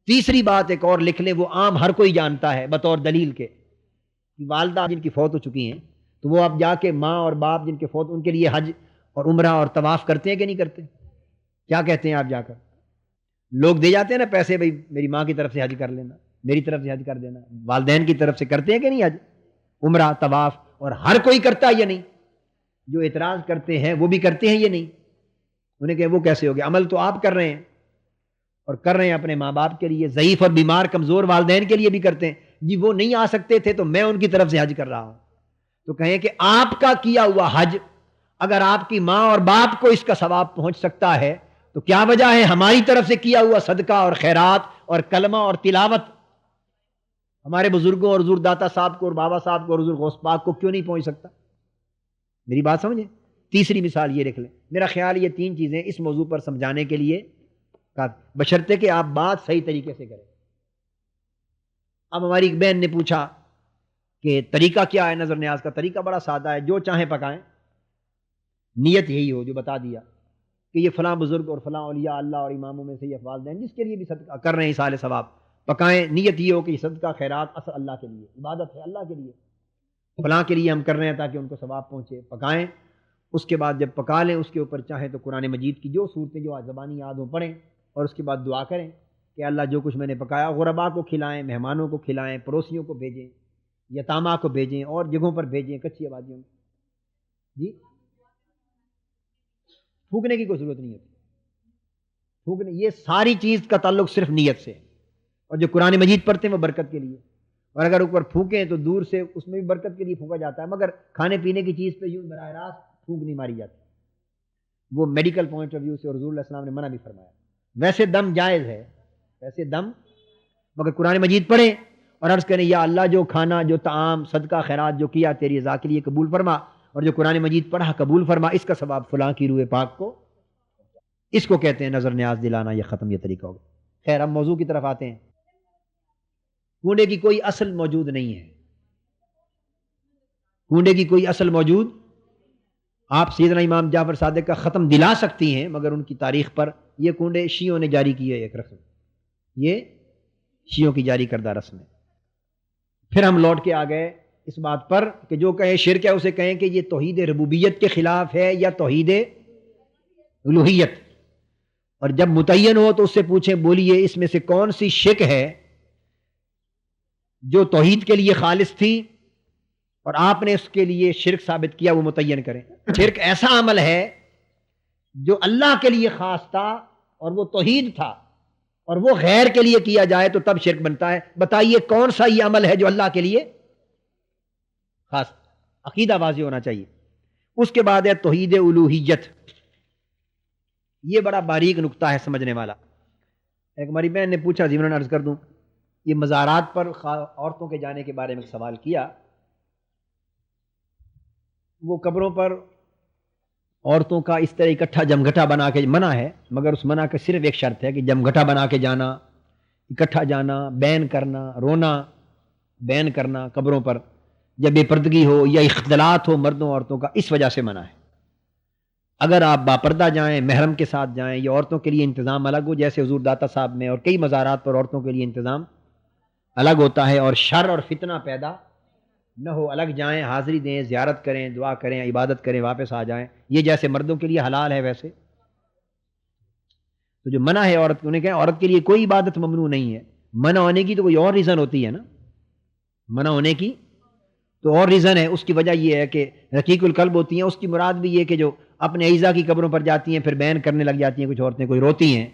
تیسری بات ایک اور لکھ لیں، وہ عام ہر کوئی جانتا ہے بطور دلیل کے، والدہ جن کی فوت ہو چکی ہیں تو وہ اب جا کے ماں اور باپ جن کے فوت، ان کے لیے حج اور عمرہ اور طواف کرتے ہیں کہ نہیں کرتے؟ کیا کہتے ہیں آپ جا کر؟ لوگ دے جاتے ہیں نا پیسے، بھائی میری ماں کی طرف سے حج کر لینا، میری طرف سے حج کر دینا. والدین کی طرف سے کرتے ہیں کہ نہیں حج، عمرہ، طواف؟ اور ہر کوئی کرتا ہے یا نہیں؟ جو اعتراض کرتے ہیں وہ بھی کرتے ہیں یا نہیں؟ انہیں کہ وہ کیسے ہو گیا؟ عمل تو آپ کر رہے ہیں، اور کر رہے ہیں اپنے ماں باپ کے لیے، ضعیف اور بیمار کمزور والدین کے لیے بھی کرتے ہیں. جی وہ نہیں آ سکتے تھے تو میں ان کی طرف سے حج کر رہا ہوں. تو کہیں کہ آپ کا کیا ہوا حج اگر آپ کی ماں اور باپ کو اس کا ثواب پہنچ سکتا ہے تو کیا وجہ ہے ہماری طرف سے کیا ہوا صدقہ اور خیرات اور کلمہ اور تلاوت ہمارے بزرگوں اور حضور داتا صاحب کو اور بابا صاحب کو اور حضور غوث پاک کو کیوں نہیں پہنچ سکتا؟ میری بات سمجھیں؟ تیسری مثال یہ رکھ لیں، میرا خیال یہ تین چیزیں اس موضوع پر سمجھانے کے لیے بشرطے کہ آپ بات صحیح طریقے سے کریں۔ اب ہماری ایک بہن نے پوچھا کہ طریقہ کیا ہے نظر نیاز کا؟ طریقہ بڑا سادہ ہے، جو چاہیں پکائیں، نیت یہی ہو جو بتا دیا کہ یہ فلاں بزرگ اور فلاں اولیاء اللہ اور اماموں میں سے یہ افضال دیں جس کے لیے بھی صدقہ کر رہے ہیں اصال ثواب، پکائیں، نیت یہ ہو کہ یہ صدقہ خیرات اصل اللہ کے لیے، عبادت ہے اللہ کے لیے، فلاں کے لیے ہم کر رہے ہیں تاکہ ان کو ثواب پہنچے، پکائیں۔ اس کے بعد جب پکا لیں اس کے اوپر چاہیں تو قرآن مجید کی جو صورتیں جو زبانی یاد ہوں پڑھیں، اور اس کے بعد دعا کریں کہ اللہ جو کچھ میں نے پکایا غربا کو کھلائیں، مہمانوں کو کھلائیں، پڑوسیوں کو بھیجیں، یتامہ کو بھیجیں اور جگہوں پر بھیجیں، کچی آبادیوں میں۔ جی پھونکنے کی کوئی ضرورت نہیں ہوتی، پھونکنے یہ ساری چیز کا تعلق صرف نیت سے، اور جو قرآن مجید پڑھتے ہیں وہ برکت کے لیے، اور اگر اوپر پھونکیں تو دور سے اس میں بھی برکت کے لیے پھونکا جاتا ہے، مگر کھانے پینے کی چیز پہ یوں براہ راست پھونک نہیں ماری جاتی، وہ میڈیکل پوائنٹ آف ویو سے اور حضور علیہ السلام نے منع بھی فرمایا۔ ویسے دم جائز ہے، ویسے دم، مگر قرآن مجید پڑھیں اور عرض کریں یا اللہ جو کھانا جو طعام صدقہ خیرات جو کیا تیری رضا کے لیے قبول فرما، اور جو قرآن مجید پڑھا قبول فرما، اس کا ثواب فلاں کی روح پاک کو، اس کو کہتے ہیں نظر نیاز دلانا۔ یہ ختم، یہ طریقہ ہوگا۔ خیر ہم موضوع کی طرف آتے ہیں۔ کنڈے کی کوئی اصل موجود نہیں ہے، کنڈے کی کوئی اصل موجود، آپ سیدنا امام جعفر صادق کا ختم دلا سکتی ہیں مگر ان کی تاریخ پر یہ کنڈے شیعوں نے جاری کی ہے، ایک رسم، یہ شیعوں کی جاری کردہ رسم ہے۔ پھر ہم لوٹ کے آ گئے اس بات پر کہ جو کہے شرک ہے اسے کہیں کہ یہ توحید ربوبیت کے خلاف ہے یا توحید الوہیت، اور جب متعین ہو تو اس سے پوچھیں بولیے اس میں سے کون سی شرک ہے جو توحید کے لیے خالص تھی اور آپ نے اس کے لیے شرک ثابت کیا، وہ متعین کریں۔ شرک ایسا عمل ہے جو اللہ کے لیے خاص تھا اور وہ توحید تھا، اور وہ غیر کے لیے کیا جائے تو تب شرک بنتا ہے۔ بتائیے کون سا یہ عمل ہے جو اللہ کے لیے خاص؟ عقیدہ واضح ہونا چاہیے۔ اس کے بعد ہے توحید الوہیت، یہ بڑا باریک نقطہ ہے سمجھنے والا۔ ایک ہماری بہن نے پوچھا، ضمن عرض کر دوں، یہ مزارات پر عورتوں کے جانے کے بارے میں سوال کیا۔ وہ قبروں پر عورتوں کا اس طرح اکٹھا جمگھٹا بنا کے منع ہے، مگر اس منع کا صرف ایک شرط ہے کہ جمگھٹا بنا کے جانا، اکٹھا جانا، بین کرنا، رونا بین کرنا قبروں پر جب بے پردگی ہو یا اختلاط ہو مردوں عورتوں کا، اس وجہ سے منع ہے۔ اگر آپ باپردہ جائیں، محرم کے ساتھ جائیں، یا عورتوں کے لیے انتظام الگ ہو، جیسے حضور داتا صاحب میں اور کئی مزارات پر عورتوں کے لیے انتظام الگ ہوتا ہے، اور شر اور فتنہ پیدا نہ ہو، الگ جائیں، حاضری دیں، زیارت کریں، دعا کریں، عبادت کریں، واپس آ جائیں، یہ جیسے مردوں کے لیے حلال ہے ویسے تو جو منع ہے عورت کو، انہیں کہیں عورت کے لیے کوئی عبادت ممنوع نہیں ہے۔ منع ہونے کی تو کوئی اور ریزن ہوتی ہے نا، منع ہونے کی تو اور ریزن ہے، اس کی وجہ یہ ہے کہ رقیق القلب ہوتی ہیں، اس کی مراد بھی یہ کہ جو اپنے عیزہ کی قبروں پر جاتی ہیں پھر بین کرنے لگ جاتی ہیں، کچھ عورتیں کوئی روتی ہیں،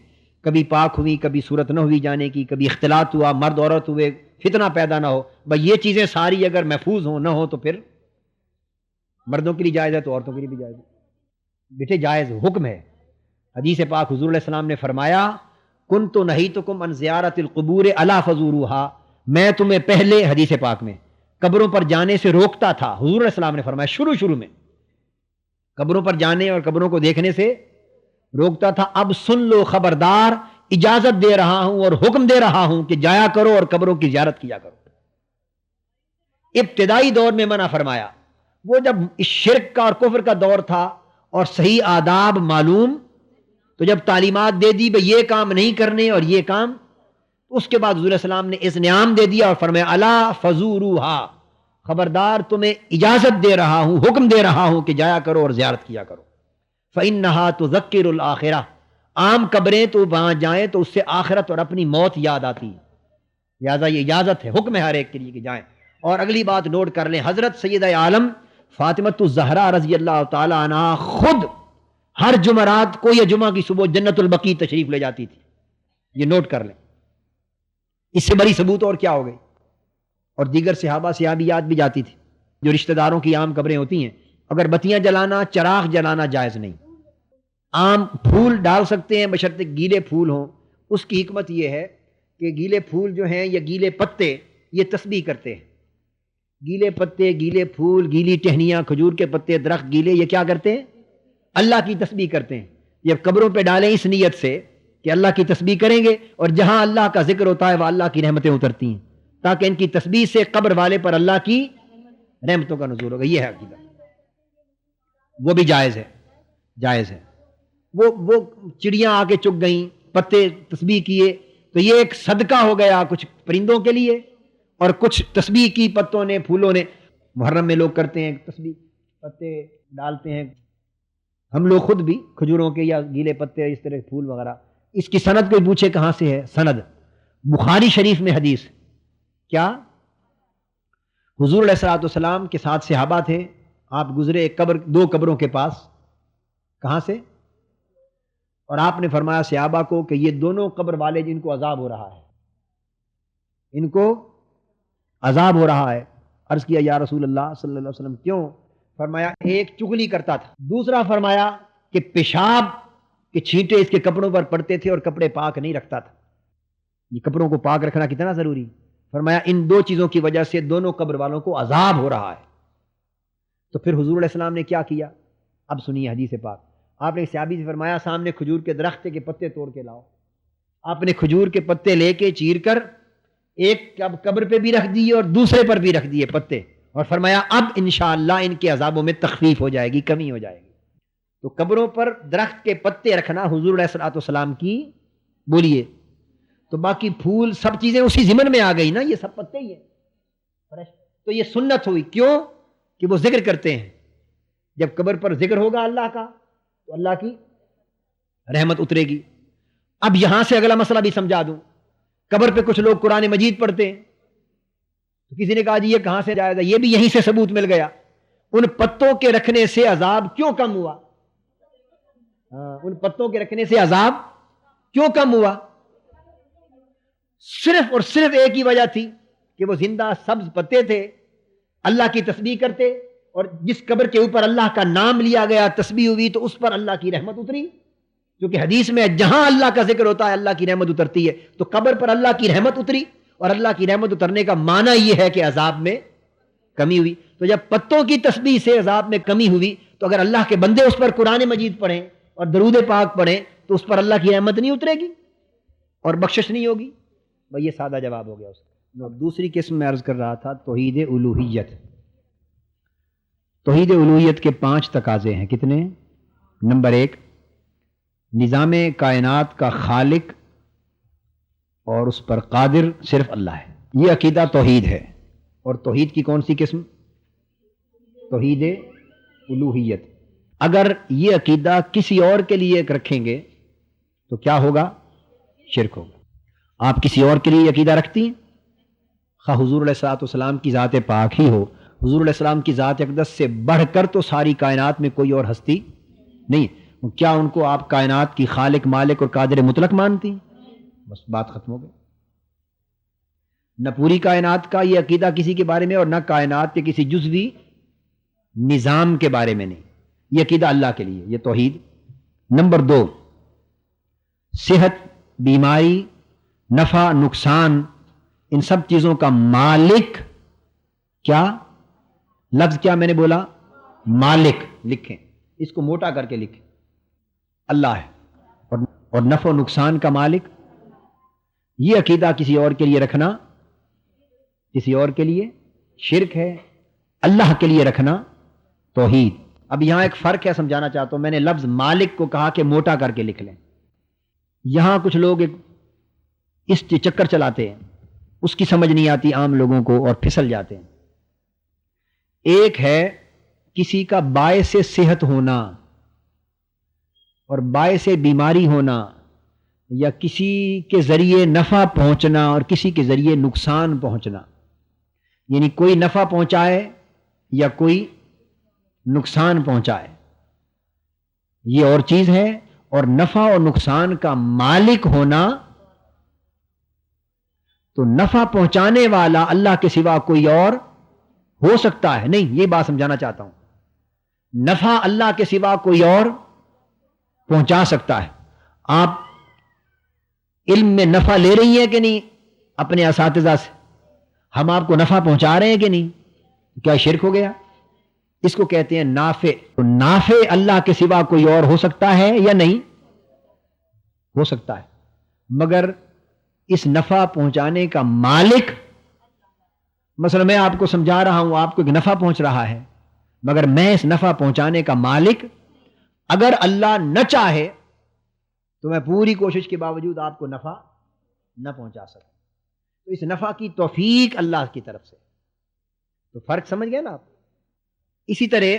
کبھی پاک ہوئی، کبھی صورت نہ ہوئی جانے کی، کبھی اختلاط ہوا، مرد عورت ہوئے، فتنہ پیدا نہ ہو، بھائی یہ چیزیں ساری اگر محفوظ ہوں نہ ہو تو پھر مردوں کے لیے جائز ہے تو عورتوں کے لیے بھی جائز ہے۔ بیٹے جائز حکم ہے، حدیث پاک حضور علیہ السلام نے فرمایا کنت نہیتکم عن زیارت القبور الا فزوروها، میں تمہیں پہلے حدیث پاک میں قبروں پر جانے سے روکتا تھا، حضور علیہ السلام نے فرمایا شروع میں قبروں پر جانے اور قبروں کو دیکھنے سے روکتا تھا، اب سن لو خبردار، اجازت دے رہا ہوں اور حکم دے رہا ہوں کہ جایا کرو اور قبروں کی زیارت کیا کرو۔ ابتدائی دور میں منع فرمایا، وہ جب اس شرک کا اور کفر کا دور تھا اور صحیح آداب معلوم، تو جب تعلیمات دے دی بھئی یہ کام نہیں کرنے اور یہ کام، اس کے بعد حضور السلام نے اس نعام دے دیا اور فرمایا الا فزوروها، خبردار تمہیں اجازت دے رہا ہوں، حکم دے رہا ہوں کہ جایا کرو اور زیارت کیا کرو۔ فإنها تذکر الآخرہ، عام قبریں تو وہاں جائیں تو اس سے آخرت اور اپنی موت یاد آتی ہے، لہٰذا یہ اجازت ہے، حکم ہے ہر ایک کے لیے کہ جائیں۔ اور اگلی بات نوٹ کر لیں، حضرت سیدہ عالم فاطمۃ الزہرا رضی اللہ تعالی عنہا خود ہر جمعرات کو یا جمعہ کی صبح جنت البقیع تشریف لے جاتی تھی، یہ نوٹ کر لیں، اس سے بڑی ثبوت اور کیا ہو گئی۔ اور دیگر صحابہ صحابیات بھی جاتی تھی، جو رشتہ داروں کی عام قبریں ہوتی ہیں، اگر بتیاں جلانا، چراغ جلانا جائز نہیں، عام پھول ڈال سکتے ہیں بشرطے گیلے پھول ہوں. اس کی حکمت یہ ہے کہ گیلے پھول جو ہیں یا گیلے پتے یہ تسبیح کرتے ہیں. گیلے پتے، گیلے پھول، گیلی ٹہنیاں، کھجور کے پتے، درخت گیلے، یہ کیا کرتے ہیں؟ اللہ کی تسبیح کرتے ہیں. یہ قبروں پہ ڈالیں اس نیت سے کہ اللہ کی تسبیح کریں گے، اور جہاں اللہ کا ذکر ہوتا ہے وہ اللہ کی رحمتیں اترتی ہیں، تاکہ ان کی تسبیح سے قبر والے پر اللہ کی رحمتوں کا نزول ہوگا. یہ ہے عقیدہ. وہ بھی جائز ہے، جائز ہے. وہ چڑیاں آ کے چگ گئیں، پتے تسبیح کیے، تو یہ ایک صدقہ ہو گیا کچھ پرندوں کے لیے، اور کچھ تسبیح کی پتوں نے، پھولوں نے. محرم میں لوگ کرتے ہیں تسبیح، پتے ڈالتے ہیں. ہم لوگ خود بھی کھجوروں کے یا گیلے پتے، اس طرح پھول وغیرہ. اس کی سند کوئی پوچھے کہاں سے ہے؟ سند بخاری شریف میں حدیث. کیا؟ حضور علیہ الصلوۃ والسلام کے ساتھ صحابہ تھے، آپ گزرے ایک قبر، دو قبروں کے پاس. کہاں سے؟ اور آپ نے فرمایا صحابہ کو کہ یہ دونوں قبر والے جن کو عذاب ہو رہا ہے، ان کو عذاب ہو رہا ہے. عرض کیا یا رسول اللہ صلی اللہ علیہ وسلم کیوں؟ فرمایا ایک چغلی کرتا تھا، دوسرا فرمایا کہ پیشاب کے چھینٹے اس کے کپڑوں پر پڑتے تھے اور کپڑے پاک نہیں رکھتا تھا. یہ کپڑوں کو پاک رکھنا کتنا ضروری. فرمایا ان دو چیزوں کی وجہ سے دونوں قبر والوں کو عذاب ہو رہا ہے. تو پھر حضور علیہ السلام نے کیا کیا؟ اب سنیے حدیث پاک. آپ نے صحابی سے فرمایا سامنے کھجور کے درخت کے پتے توڑ کے لاؤ. آپ نے کھجور کے پتے لے کے چیر کر ایک قبر پہ بھی رکھ دیے اور دوسرے پر بھی رکھ دیے پتے، اور فرمایا اب انشاءاللہ ان کے عذابوں میں تخفیف ہو جائے گی، کمی ہو جائے گی. تو قبروں پر درخت کے پتے رکھنا حضور علیہ الصلوۃ والسلام کی بولیے. تو باقی پھول سب چیزیں اسی ضمن میں آ گئی نا، یہ سب پتے ہی ہیں. تو یہ سنت ہوئی. کیوں؟ کہ وہ ذکر کرتے ہیں. جب قبر پر ذکر ہوگا اللہ کا تو اللہ کی رحمت اترے گی. اب یہاں سے اگلا مسئلہ بھی سمجھا دوں. قبر پہ کچھ لوگ قرآن مجید پڑھتے ہیں، تو کسی نے کہا جی یہ کہاں سے جائے گا؟ یہ بھی یہیں سے ثبوت مل گیا. ان پتوں کے رکھنے سے عذاب کیوں کم ہوا؟ ان پتوں کے رکھنے سے عذاب کیوں کم ہوا؟ صرف اور صرف ایک ہی وجہ تھی کہ وہ زندہ سبز پتے تھے، اللہ کی تسبیح کرتے، اور جس قبر کے اوپر اللہ کا نام لیا گیا، تسبیح ہوئی، تو اس پر اللہ کی رحمت اتری. کیونکہ حدیث میں جہاں اللہ کا ذکر ہوتا ہے اللہ کی رحمت اترتی ہے. تو قبر پر اللہ کی رحمت اتری، اور اللہ کی رحمت اترنے کا معنی یہ ہے کہ عذاب میں کمی ہوئی. تو جب پتوں کی تسبیح سے عذاب میں کمی ہوئی، تو اگر اللہ کے بندے اس پر قرآن مجید پڑھیں اور درود پاک پڑھیں تو اس پر اللہ کی رحمت نہیں اترے گی اور بخشش نہیں ہوگی. بھئی یہ سادہ جواب ہو گیا اس کا. دوسری قسم میں عرض کر رہا تھا توحید الوہیت. توحید الوہیت کے 5 تقاضے ہیں. کتنے؟ نمبر 1، نظام کائنات کا خالق اور اس پر قادر صرف اللہ ہے. یہ عقیدہ توحید ہے. اور توحید کی کون سی قسم؟ توحید الوہیت. اگر یہ عقیدہ کسی اور کے لیے رکھیں گے تو کیا ہوگا؟ شرک ہوگا. آپ کسی اور کے لیے یہ عقیدہ رکھتی ہیں؟ خواہ حضور علیہ الصلوۃ والسلام کی ذات پاک ہی ہو. حضور علیہ السلام کی ذات اقدس سے بڑھ کر تو ساری کائنات میں کوئی اور ہستی نہیں. کیا ان کو آپ کائنات کی خالق، مالک اور قادر مطلق مانتی؟ بس بات ختم ہو گئی. نہ پوری کائنات کا یہ عقیدہ کسی کے بارے میں، اور نہ کائنات کے کسی جزوی نظام کے بارے میں نہیں. یہ عقیدہ اللہ کے لیے، یہ توحید. نمبر 2، صحت، بیماری، نفع، نقصان، ان سب چیزوں کا مالک کیا؟ لفظ کیا میں نے بولا؟ مالک. لکھیں اس کو موٹا کر کے لکھیں، اللہ ہے. اور نفع و نقصان کا مالک. یہ عقیدہ کسی اور کے لیے رکھنا، کسی اور کے لیے شرک ہے. اللہ کے لیے رکھنا توحید. اب یہاں ایک فرق ہے، سمجھانا چاہتا ہوں. میں نے لفظ مالک کو کہا کہ موٹا کر کے لکھ لیں. یہاں کچھ لوگ اس چکر چلاتے ہیں، اس کی سمجھ نہیں آتی عام لوگوں کو اور پھسل جاتے ہیں. ایک ہے کسی کا باعث صحت ہونا اور باعث بیماری ہونا، یا کسی کے ذریعے نفع پہنچنا اور کسی کے ذریعے نقصان پہنچنا. یعنی کوئی نفع پہنچائے یا کوئی نقصان پہنچائے، یہ اور چیز ہے. اور نفع اور نقصان کا مالک ہونا، تو نفع پہنچانے والا اللہ کے سوا کوئی اور ہو سکتا ہے نہیں. یہ بات سمجھانا چاہتا ہوں. نفع اللہ کے سوا کوئی اور پہنچا سکتا ہے. آپ علم میں نفع لے رہی ہیں کہ نہیں اپنے اساتذہ سے؟ ہم آپ کو نفع پہنچا رہے ہیں کہ نہیں؟ کیا شرک ہو گیا؟ اس کو کہتے ہیں نافع. تو نافع اللہ کے سوا کوئی اور ہو سکتا ہے یا نہیں؟ ہو سکتا ہے، مگر اس نفع پہنچانے کا مالک، مثلا میں آپ کو سمجھا رہا ہوں، آپ کو ایک نفع پہنچ رہا ہے، مگر میں اس نفع پہنچانے کا مالک اگر اللہ نہ چاہے تو میں پوری کوشش کے باوجود آپ کو نفع نہ پہنچا سکوں. تو اس نفع کی توفیق اللہ کی طرف سے. تو فرق سمجھ گئے نا آپ؟ اسی طرح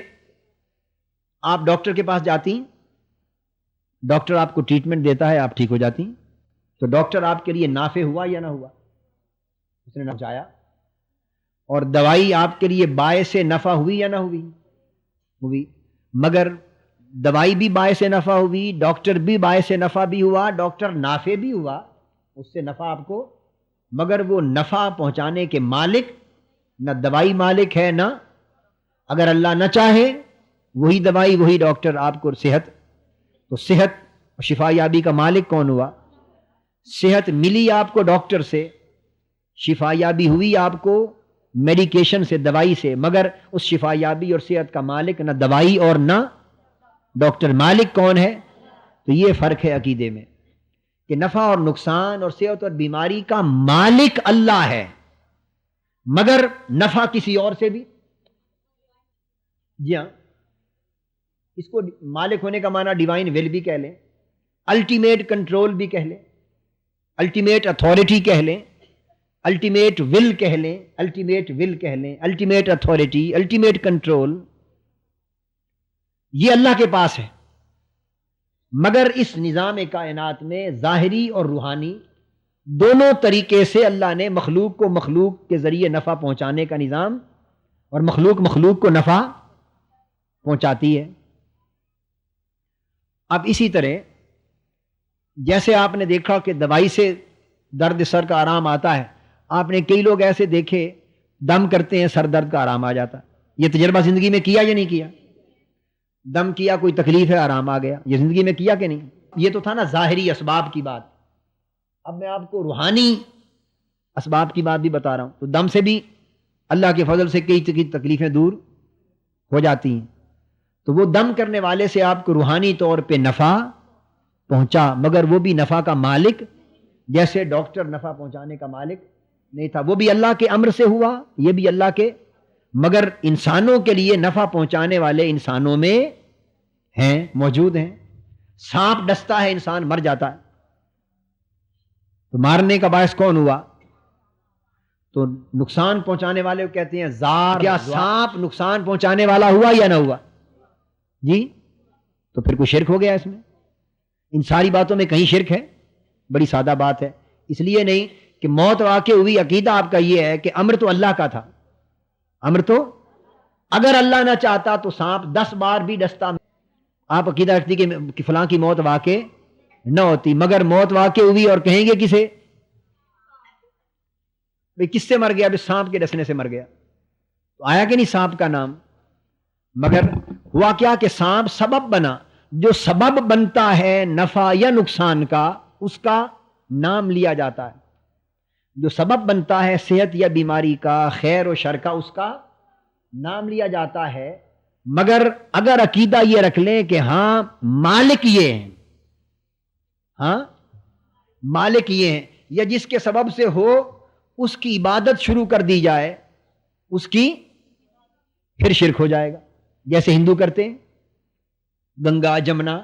آپ ڈاکٹر کے پاس جاتی ہیں، ڈاکٹر آپ کو ٹریٹمنٹ دیتا ہے، آپ ٹھیک ہو جاتی ہیں. تو ڈاکٹر آپ کے لیے نافع ہوا یا نہ ہوا؟ اس نے پہنچایا. اور دوائی آپ کے لیے باعث نفع ہوئی یا نہ ہوئی؟ ہوئی. مگر دوائی بھی باعث نفع ہوئی، ڈاکٹر بھی باعث نفع بھی ہوا، ڈاکٹر نافع بھی ہوا، اس سے نفع آپ کو، مگر وہ نفع پہنچانے کے مالک نہ دوائی مالک ہے، نہ اگر اللہ نہ چاہے وہی دوائی وہی ڈاکٹر آپ کو صحت. تو صحت اور شفا یابی کا مالک کون ہوا؟ صحت ملی آپ کو ڈاکٹر سے، شفا یابی ہوئی آپ کو میڈیکیشن سے، دوائی سے، مگر اس شفا یابی اور صحت کا مالک نہ دوائی اور نہ ڈاکٹر. مالک کون ہے؟ تو یہ فرق ہے عقیدے میں کہ نفع اور نقصان اور صحت اور بیماری کا مالک اللہ ہے، مگر نفع کسی اور سے بھی. جی ہاں، اس کو مالک ہونے کا معنی ڈیوائن ول بھی کہہ لیں، الٹیمیٹ کنٹرول بھی کہہ لیں، الٹیمیٹ اتھارٹی کہہ لیں، الٹیمیٹ ول کہہ لیں، الٹیمیٹ ول کہہ لیں، الٹیمیٹ اتھارٹی، الٹیمیٹ کنٹرول، یہ اللہ کے پاس ہے. مگر اس نظام کائنات میں ظاہری اور روحانی دونوں طریقے سے اللہ نے مخلوق کو مخلوق کے ذریعے نفع پہنچانے کا نظام، اور مخلوق مخلوق کو نفع پہنچاتی ہے. اب اسی طرح جیسے آپ نے دیکھا کہ دوائی سے درد سر کا آرام آتا ہے، آپ نے کئی لوگ ایسے دیکھے دم کرتے ہیں سر درد کا آرام آ جاتا. یہ تجربہ زندگی میں کیا یا نہیں کیا؟ دم کیا، کوئی تکلیف ہے، آرام آ گیا. یہ زندگی میں کیا کہ نہیں؟ یہ تو تھا نا ظاہری اسباب کی بات. اب میں آپ کو روحانی اسباب کی بات بھی بتا رہا ہوں. تو دم سے بھی اللہ کے فضل سے کئی تکلیفیں دور ہو جاتی ہیں. تو وہ دم کرنے والے سے آپ کو روحانی طور پہ نفع پہنچا، مگر وہ بھی نفع کا مالک جیسے ڈاکٹر نفع پہنچانے کا مالک نہیں تھا. وہ بھی اللہ کے امر سے ہوا، یہ بھی اللہ کے، مگر انسانوں کے لیے نفع پہنچانے والے انسانوں میں ہیں، موجود ہیں. سانپ ڈستا ہے، انسان مر جاتا ہے، تو مارنے کا باعث کون ہوا؟ تو نقصان پہنچانے والے کو کہتے ہیں زار. کیا سانپ نقصان پہنچانے والا ہوا یا نہ ہوا؟ جی. تو پھر کوئی شرک ہو گیا اس میں؟ ان ساری باتوں میں کہیں شرک ہے؟ بڑی سادہ بات ہے. اس لیے نہیں کہ موت واقع ہوئی، عقیدہ آپ کا یہ ہے کہ امر تو اللہ کا تھا. امر تو اگر اللہ نہ چاہتا تو سانپ 10 بار بھی ڈستا، آپ عقیدہ رکھتی کہ فلاں کی موت واقع نہ ہوتی، مگر موت واقع ہوئی اور کہیں گے کسے؟ کس سے مر گیا؟ ابھی سانپ کے ڈسنے سے مر گیا. تو آیا کہ نہیں سانپ کا نام؟ مگر ہوا کیا کہ سانپ سبب بنا. جو سبب بنتا ہے نفع یا نقصان کا، اس کا نام لیا جاتا ہے. جو سبب بنتا ہے صحت یا بیماری کا، خیر و شر کا، اس کا نام لیا جاتا ہے. مگر اگر عقیدہ یہ رکھ لیں کہ ہاں مالک یہ ہیں، ہاں مالک یہ ہیں، یا جس کے سبب سے ہو اس کی عبادت شروع کر دی جائے، اس کی پھر شرک ہو جائے گا. جیسے ہندو کرتے ہیں، گنگا جمنا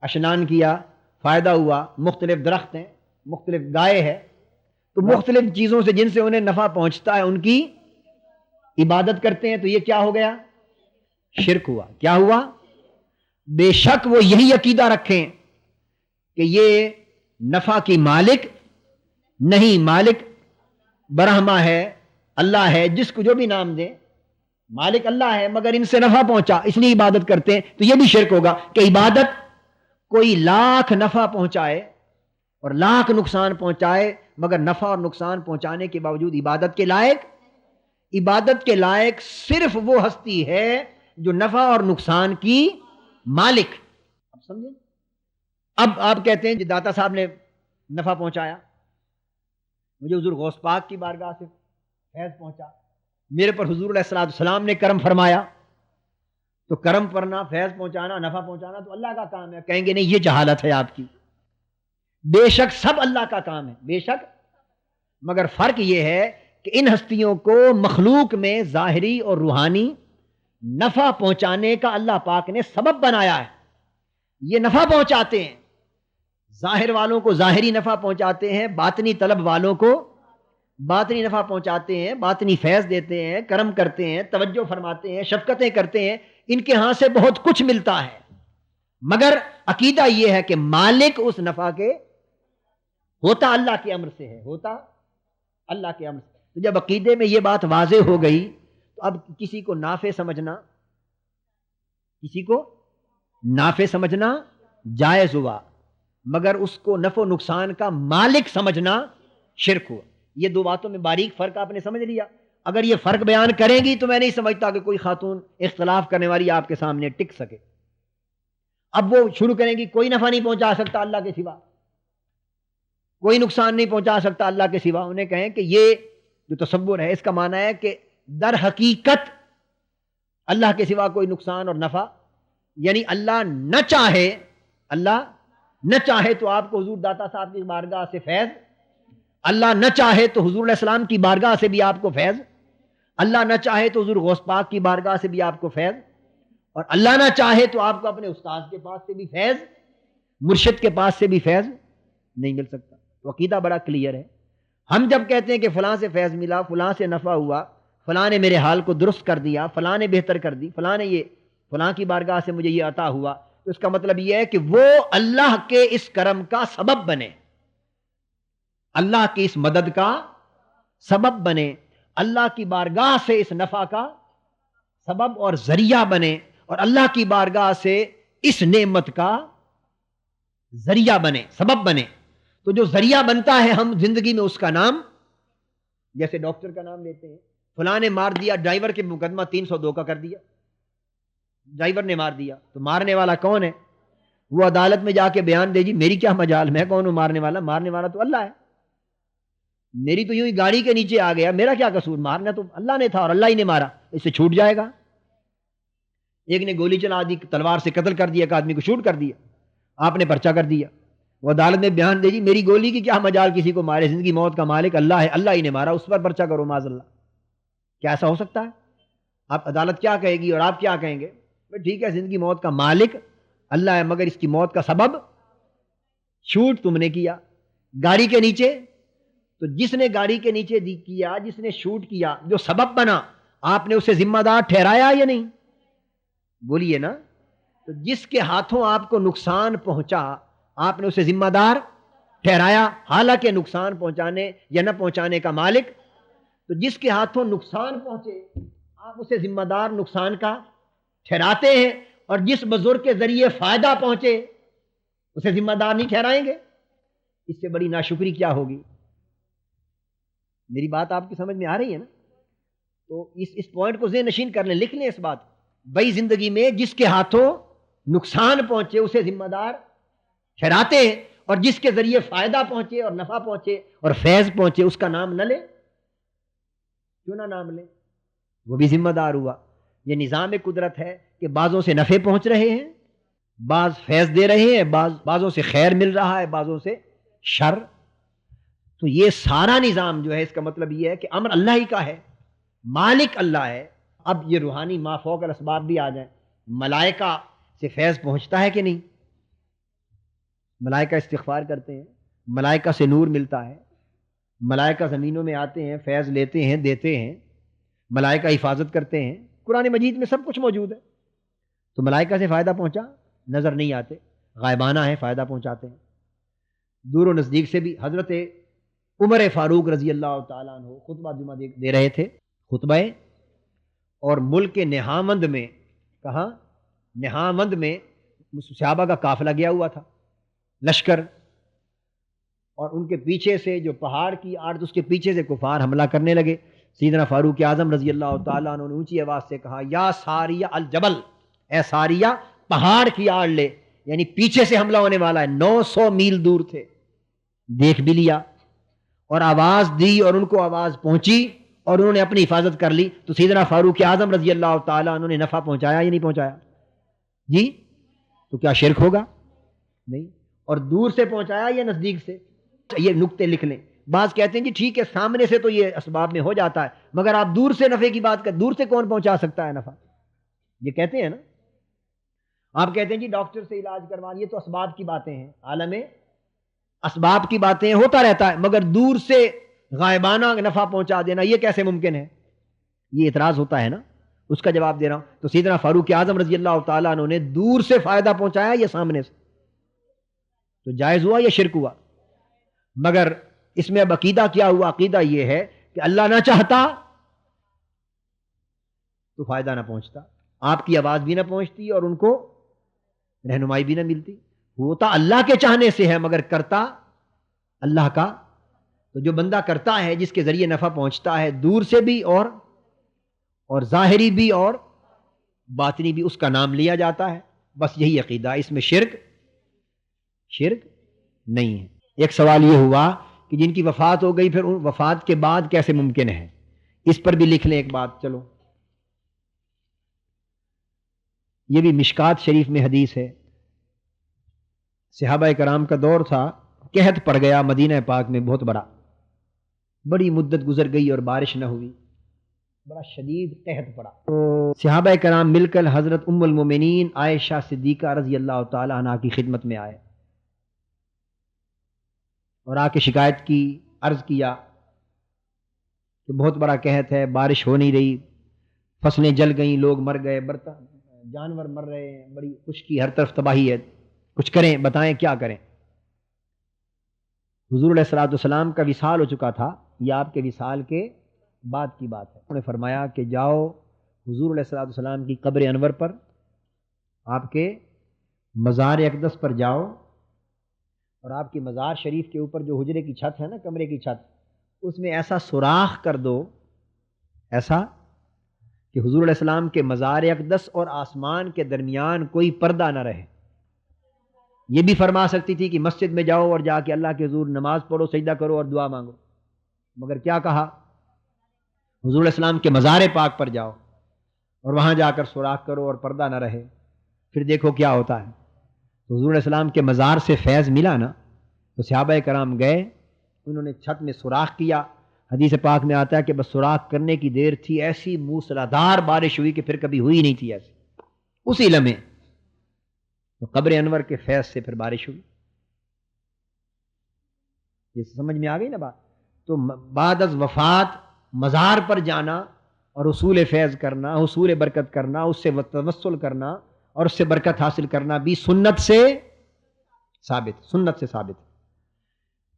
اشنان کیا، فائدہ ہوا، مختلف درخت ہیں، مختلف گائے ہے، تو مختلف چیزوں سے جن سے انہیں نفع پہنچتا ہے ان کی عبادت کرتے ہیں. تو یہ کیا ہو گیا؟ شرک ہوا. کیا ہوا؟ بے شک وہ یہی عقیدہ رکھیں کہ یہ نفع کی مالک نہیں، مالک برہما ہے، اللہ ہے، جس کو جو بھی نام دیں، مالک اللہ ہے، مگر ان سے نفع پہنچا اس لیے عبادت کرتے ہیں. تو یہ بھی شرک ہوگا کہ عبادت کوئی لاکھ نفع پہنچائے اور لاکھ نقصان پہنچائے، مگر نفع اور نقصان پہنچانے کے باوجود عبادت کے لائق صرف وہ ہستی ہے جو نفع اور نقصان کی مالک. اب سمجھے؟ اب آپ کہتے ہیں جی داتا صاحب نے نفع پہنچایا، مجھے حضور غوث پاک کی بارگاہ سے فیض پہنچا، میرے پر حضور علیہ الصلوۃ والسلام نے کرم فرمایا، تو کرم کرنا، فیض پہنچانا، نفع پہنچانا تو اللہ کا کام ہے۔ کہیں گے نہیں، یہ جہالت ہے آپ کی، بے شک سب اللہ کا کام ہے، بے شک، مگر فرق یہ ہے کہ ان ہستیوں کو مخلوق میں ظاہری اور روحانی نفع پہنچانے کا اللہ پاک نے سبب بنایا ہے۔ یہ نفع پہنچاتے ہیں، ظاہر والوں کو ظاہری نفع پہنچاتے ہیں، باطنی طلب والوں کو باطنی نفع پہنچاتے ہیں، باطنی فیض دیتے ہیں، کرم کرتے ہیں، توجہ فرماتے ہیں، شفقتیں کرتے ہیں، ان کے ہاں سے بہت کچھ ملتا ہے، مگر عقیدہ یہ ہے کہ مالک اس نفع کے ہوتا اللہ کے امر سے ہے، ہوتا اللہ کے امر سے۔ تو جب عقیدے میں یہ بات واضح ہو گئی تو اب کسی کو نافع سمجھنا، کسی کو نافع سمجھنا جائز ہوا، مگر اس کو نفع و نقصان کا مالک سمجھنا شرک ہوا۔ یہ دو باتوں میں باریک فرق آپ نے سمجھ لیا۔ اگر یہ فرق بیان کریں گی تو میں نہیں سمجھتا کہ کوئی خاتون اختلاف کرنے والی آپ کے سامنے ٹک سکے۔ اب وہ شروع کریں گی کوئی نفع نہیں پہنچا سکتا اللہ کے سوا، کوئی نقصان نہیں پہنچا سکتا اللہ کے سوا، انہیں کہیں کہ یہ جو تصور ہے اس کا معنی ہے کہ در حقیقت اللہ کے سوا کوئی نقصان اور نفع، یعنی اللہ نہ چاہے، اللہ نہ چاہے تو آپ کو حضور داتا صاحب کی بارگاہ سے فیض، اللہ نہ چاہے تو حضور علیہ السلام کی بارگاہ سے بھی آپ کو فیض، اللہ نہ چاہے تو حضور غوث پاک کی بارگاہ سے بھی آپ کو فیض، اور اللہ نہ چاہے تو آپ کو اپنے استاد کے پاس سے بھی فیض، مرشد کے پاس سے بھی فیض نہیں مل سکتا۔ تو عقیدہ بڑا کلیئر ہے۔ ہم جب کہتے ہیں کہ فلاں سے فیض ملا، فلاں سے نفع ہوا، فلاں نے میرے حال کو درست کر دیا، فلاں نے بہتر کر دی، فلاں نے یہ، فلاں کی بارگاہ سے مجھے یہ عطا ہوا، تو اس کا مطلب یہ ہے کہ وہ اللہ کے اس کرم کا سبب بنے، اللہ کی اس مدد کا سبب بنے، اللہ کی بارگاہ سے اس نفع کا سبب اور ذریعہ بنے، اور اللہ کی بارگاہ سے اس نعمت کا ذریعہ بنے، سبب بنے۔ تو جو ذریعہ بنتا ہے ہم زندگی میں اس کا نام، جیسے ڈاکٹر کا نام لیتے ہیں، فلاں نے مار دیا، ڈرائیور کے مقدمہ 302 کا کر دیا، ڈرائیور نے مار دیا، تو مارنے والا کون ہے؟ وہ عدالت میں جا کے بیان دے جی میری کیا مجال، میں کون ہوں مارنے والا؟ مارنے والا تو اللہ ہے، میری تو یوں ہی گاڑی کے نیچے آ گیا، میرا کیا قصور، مارنا تو اللہ نے تھا اور اللہ ہی نے مارا، اس سے چھوٹ جائے گا۔ ایک نے گولی چلا دی، تلوار سے قتل کر دیا، ایک آدمی کو شوٹ کر دیا، آپ نے پرچہ کر دیا، وہ عدالت میں بیان دے جی میری گولی کی کیا مجال کسی کو مارے، زندگی موت کا مالک اللہ ہے، اللہ ہی نے مارا، اس پر پرچہ کرو معاذ اللہ۔ کیا ایسا ہو سکتا ہے؟ آپ عدالت کیا کہے گی اور آپ کیا کہیں گے؟ ٹھیک ہے زندگی موت کا مالک اللہ ہے، مگر اس کی موت کا سبب شوٹ تم نے کیا گاڑی کے نیچے، تو جس نے گاڑی کے نیچے کیا، جس نے شوٹ کیا، جو سبب بنا، آپ نے اسے ذمہ دار ٹھہرایا یا نہیں؟ بولیے نا۔ تو جس کے ہاتھوں آپ کو نقصان پہنچا آپ نے اسے ذمہ دار ٹھہرایا، حالانکہ نقصان پہنچانے یا نہ پہنچانے کا مالک۔ تو جس کے ہاتھوں نقصان پہنچے آپ اسے ذمہ دار نقصان کا ٹھہراتے ہیں، اور جس بزرگ کے ذریعے فائدہ پہنچے اسے ذمہ دار نہیں ٹھہرائیں گے؟ اس سے بڑی ناشکری کیا ہوگی؟ میری بات آپ کی سمجھ میں آ رہی ہے نا؟ تو اس پوائنٹ کو ذہن نشین کر لیں، لکھ لیں اس بات۔ بھائی زندگی میں جس کے ہاتھوں نقصان پہنچے اسے ذمہ دار ٹھہراتے ہیں، اور جس کے ذریعے فائدہ پہنچے اور نفع پہنچے اور فیض پہنچے اس کا نام نہ لے، کیوں نہ نام لے؟ وہ بھی ذمہ دار ہوا۔ یہ نظام قدرت ہے کہ بعضوں سے نفع پہنچ رہے ہیں، بعض فیض دے رہے ہیں، بعضوں سے خیر مل رہا ہے، بعضوں سے شر۔ تو یہ سارا نظام جو ہے اس کا مطلب یہ ہے کہ امر اللہ ہی کا ہے، مالک اللہ ہے۔ اب یہ روحانی ما فوق الاسباب بھی آ جائیں، ملائکہ سے فیض پہنچتا ہے کہ نہیں؟ ملائکہ استغفار کرتے ہیں، ملائکہ سے نور ملتا ہے، ملائکہ زمینوں میں آتے ہیں، فیض لیتے ہیں، دیتے ہیں، ملائکہ حفاظت کرتے ہیں، قرآن مجید میں سب کچھ موجود ہے۔ تو ملائکہ سے فائدہ پہنچا؟ نظر نہیں آتے، غائبانہ ہے، فائدہ پہنچاتے ہیں۔ دور و نزدیک سے بھی حضرت عمر فاروق رضی اللہ تعالیٰ عنہ خطبہ جمعہ دے رہے تھے، خطبہ، اور ملک نہامند میں، کہاں؟ نہامند میں صحابہ کا قافلہ گیا ہوا تھا، لشکر، اور ان کے پیچھے سے جو پہاڑ کی آڑ، اس کے پیچھے سے کفار حملہ کرنے لگے۔ سیدنا فاروق اعظم رضی اللہ تعالیٰ عنہ نے اونچی آواز سے کہا، یا ساریہ الجبل، اے ساریہ پہاڑ کی آڑ لے، یعنی پیچھے سے حملہ ہونے والا ہے، 900 میل دور تھے، دیکھ بھی لیا اور آواز دی اور ان کو آواز پہنچی اور انہوں نے اپنی حفاظت کر لی، تو سیدنا فاروق اعظم رضی اللہ تعالیٰ انہوں نے نفع پہنچایا یا نہیں پہنچایا؟ جی، تو کیا شرک ہوگا؟ نہیں۔ اور دور سے پہنچایا یا نزدیک سے؟ یہ نقطے لکھ لیں۔ بعض کہتے ہیں جی ٹھیک ہے سامنے سے تو یہ اسباب میں ہو جاتا ہے، مگر آپ دور سے نفع کی بات کر، دور سے کون پہنچا سکتا ہے نفع؟ یہ کہتے ہیں نا، آپ کہتے ہیں جی ڈاکٹر سے علاج کروا، یہ تو اسباب کی باتیں ہیں، عالم اسباب کی باتیں ہوتا رہتا ہے، مگر دور سے غائبانہ نفع پہنچا دینا یہ کیسے ممکن ہے؟ یہ اعتراض ہوتا ہے نا، اس کا جواب دے رہا ہوں۔ تو سیدنا فاروق اعظم رضی اللہ تعالیٰ عنہ نے دور سے فائدہ پہنچایا یا سامنے سے؟ تو جائز ہوا یا شرک ہوا؟ مگر اس میں اب عقیدہ کیا ہوا؟ عقیدہ یہ ہے کہ اللہ نہ چاہتا تو فائدہ نہ پہنچتا، آپ کی آواز بھی نہ پہنچتی اور ان کو رہنمائی بھی نہ ملتی، ہوتا اللہ کے چاہنے سے ہے مگر کرتا اللہ کا۔ تو جو بندہ کرتا ہے جس کے ذریعے نفع پہنچتا ہے دور سے بھی اور ظاہری بھی اور باطنی بھی، اس کا نام لیا جاتا ہے، بس یہی عقیدہ، اس میں شرک نہیں ہے۔ ایک سوال یہ ہوا کہ جن کی وفات ہو گئی پھر ان وفات کے بعد کیسے ممکن ہے؟ اس پر بھی لکھ لیں ایک بات۔ چلو یہ بھی مشکات شریف میں حدیث ہے، صحابہ کرام کا دور تھا، قحط پڑ گیا مدینہ پاک میں بہت بڑی مدت گزر گئی اور بارش نہ ہوئی، بڑا شدید قحط پڑا، تو صحابہ کرام مل کر حضرت ام المومنین عائشہ صدیقہ رضی اللہ تعالی عنہا کی خدمت میں آئے اور آ کے شکایت کی، عرض کیا کہ بہت بڑا قحط ہے، بارش ہو نہیں رہی، فصلیں جل گئیں، لوگ مر گئے، جانور مر رہے ہیں، بڑی خشکی، ہر طرف تباہی ہے، کچھ کریں، بتائیں کیا کریں؟ حضور علیہ الصلوۃ والسلام کا وصال ہو چکا تھا، یہ آپ کے وصال کے بعد کی بات ہے۔ انہوں نے فرمایا کہ جاؤ حضور علیہ الصلوۃ والسلام کی قبر انور پر، آپ کے مزار اقدس پر جاؤ اور آپ کی مزار شریف کے اوپر جو حجرے کی چھت ہے نا، کمرے کی چھت، اس میں ایسا سوراخ کر دو، ایسا کہ حضور علیہ السلام کے مزار اقدس اور آسمان کے درمیان کوئی پردہ نہ رہے۔ یہ بھی فرما سکتی تھی کہ مسجد میں جاؤ اور جا کے اللہ کے حضور نماز پڑھو، سجدہ کرو اور دعا مانگو، مگر کیا کہا؟ حضور علیہ السلام کے مزار پاک پر جاؤ اور وہاں جا کر سوراخ کرو اور پردہ نہ رہے، پھر دیکھو کیا ہوتا ہے۔ تو حضور علیہ السلام کے مزار سے فیض ملا نا، تو صحابہ کرام گئے، انہوں نے چھت میں سوراخ کیا، حدیث پاک میں آتا ہے کہ بس سوراخ کرنے کی دیر تھی، ایسی موسلادھار بارش ہوئی کہ پھر کبھی ہوئی نہیں تھی ایسی، اسی لمحے تو قبر انور کے فیض سے پھر بارش ہوئی۔ یہ سمجھ میں آ گئی نا بات؟ تو بعد از وفات مزار پر جانا اور حصول فیض کرنا، حصول برکت کرنا، اس سے توسل کرنا اور اس سے برکت حاصل کرنا بھی سنت سے ثابت۔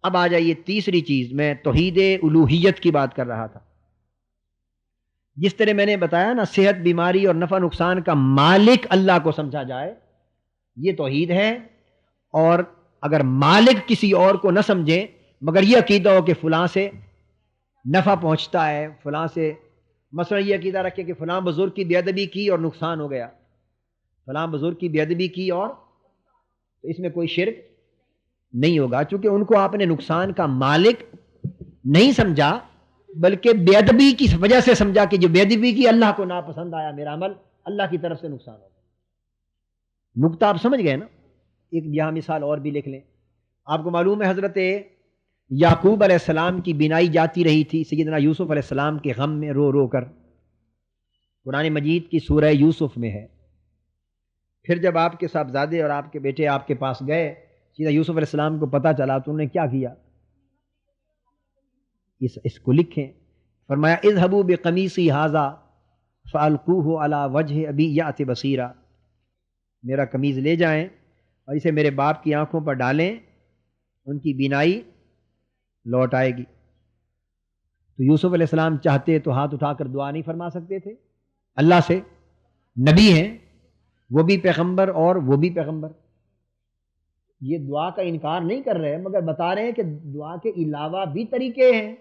اب آ جائیے تیسری چیز، میں توحید الوہیت کی بات کر رہا تھا۔ جس طرح میں نے بتایا نا، صحت، بیماری اور نفع نقصان کا مالک اللہ کو سمجھا جائے، یہ توحید ہے۔ اور اگر مالک کسی اور کو نہ سمجھیں مگر یہ عقیدہ ہو کہ فلاں سے نفع پہنچتا ہے، فلاں سے، مثلا یہ عقیدہ رکھے کہ فلاں بزرگ کی بے ادبی کی اور نقصان ہو گیا، فلاں بزرگ کی بے ادبی کی، اور تو اس میں کوئی شرک نہیں ہوگا، چونکہ ان کو آپ نے نقصان کا مالک نہیں سمجھا بلکہ بے ادبی کی وجہ سے سمجھا کہ جو بے ادبی کی اللہ کو ناپسند آیا، میرا عمل اللہ کی طرف سے نقصان ہوگا۔ نقطہ آپ سمجھ گئے نا؟ ایک یہاں مثال اور بھی لکھ لیں۔ آپ کو معلوم ہے حضرت یعقوب علیہ السلام کی بینائی جاتی رہی تھی سیدنا یوسف علیہ السلام کے غم میں رو رو کر، قرآن مجید کی سورہ یوسف میں ہے۔ پھر جب آپ کے صاحبزادے اور آپ کے بیٹے آپ کے پاس گئے، سیدنا یوسف علیہ السلام کو پتہ چلا تو انہوں نے کیا کیا؟ اس کو لکھیں، فرمایا اذهبوا بقمیصی ھذا فالقوه علی وجہ ابی یأت بصیرا، میرا قمیض لے جائیں اور اسے میرے باپ کی آنکھوں پر ڈالیں، ان کی بینائی لوٹ آئے گی۔ تو یوسف علیہ السلام چاہتے تو ہاتھ اٹھا کر دعا نہیں فرما سکتے تھے اللہ سے؟ نبی ہیں، وہ بھی پیغمبر اور وہ بھی پیغمبر، یہ دعا کا انکار نہیں کر رہے مگر بتا رہے ہیں کہ دعا کے علاوہ بھی طریقے ہیں،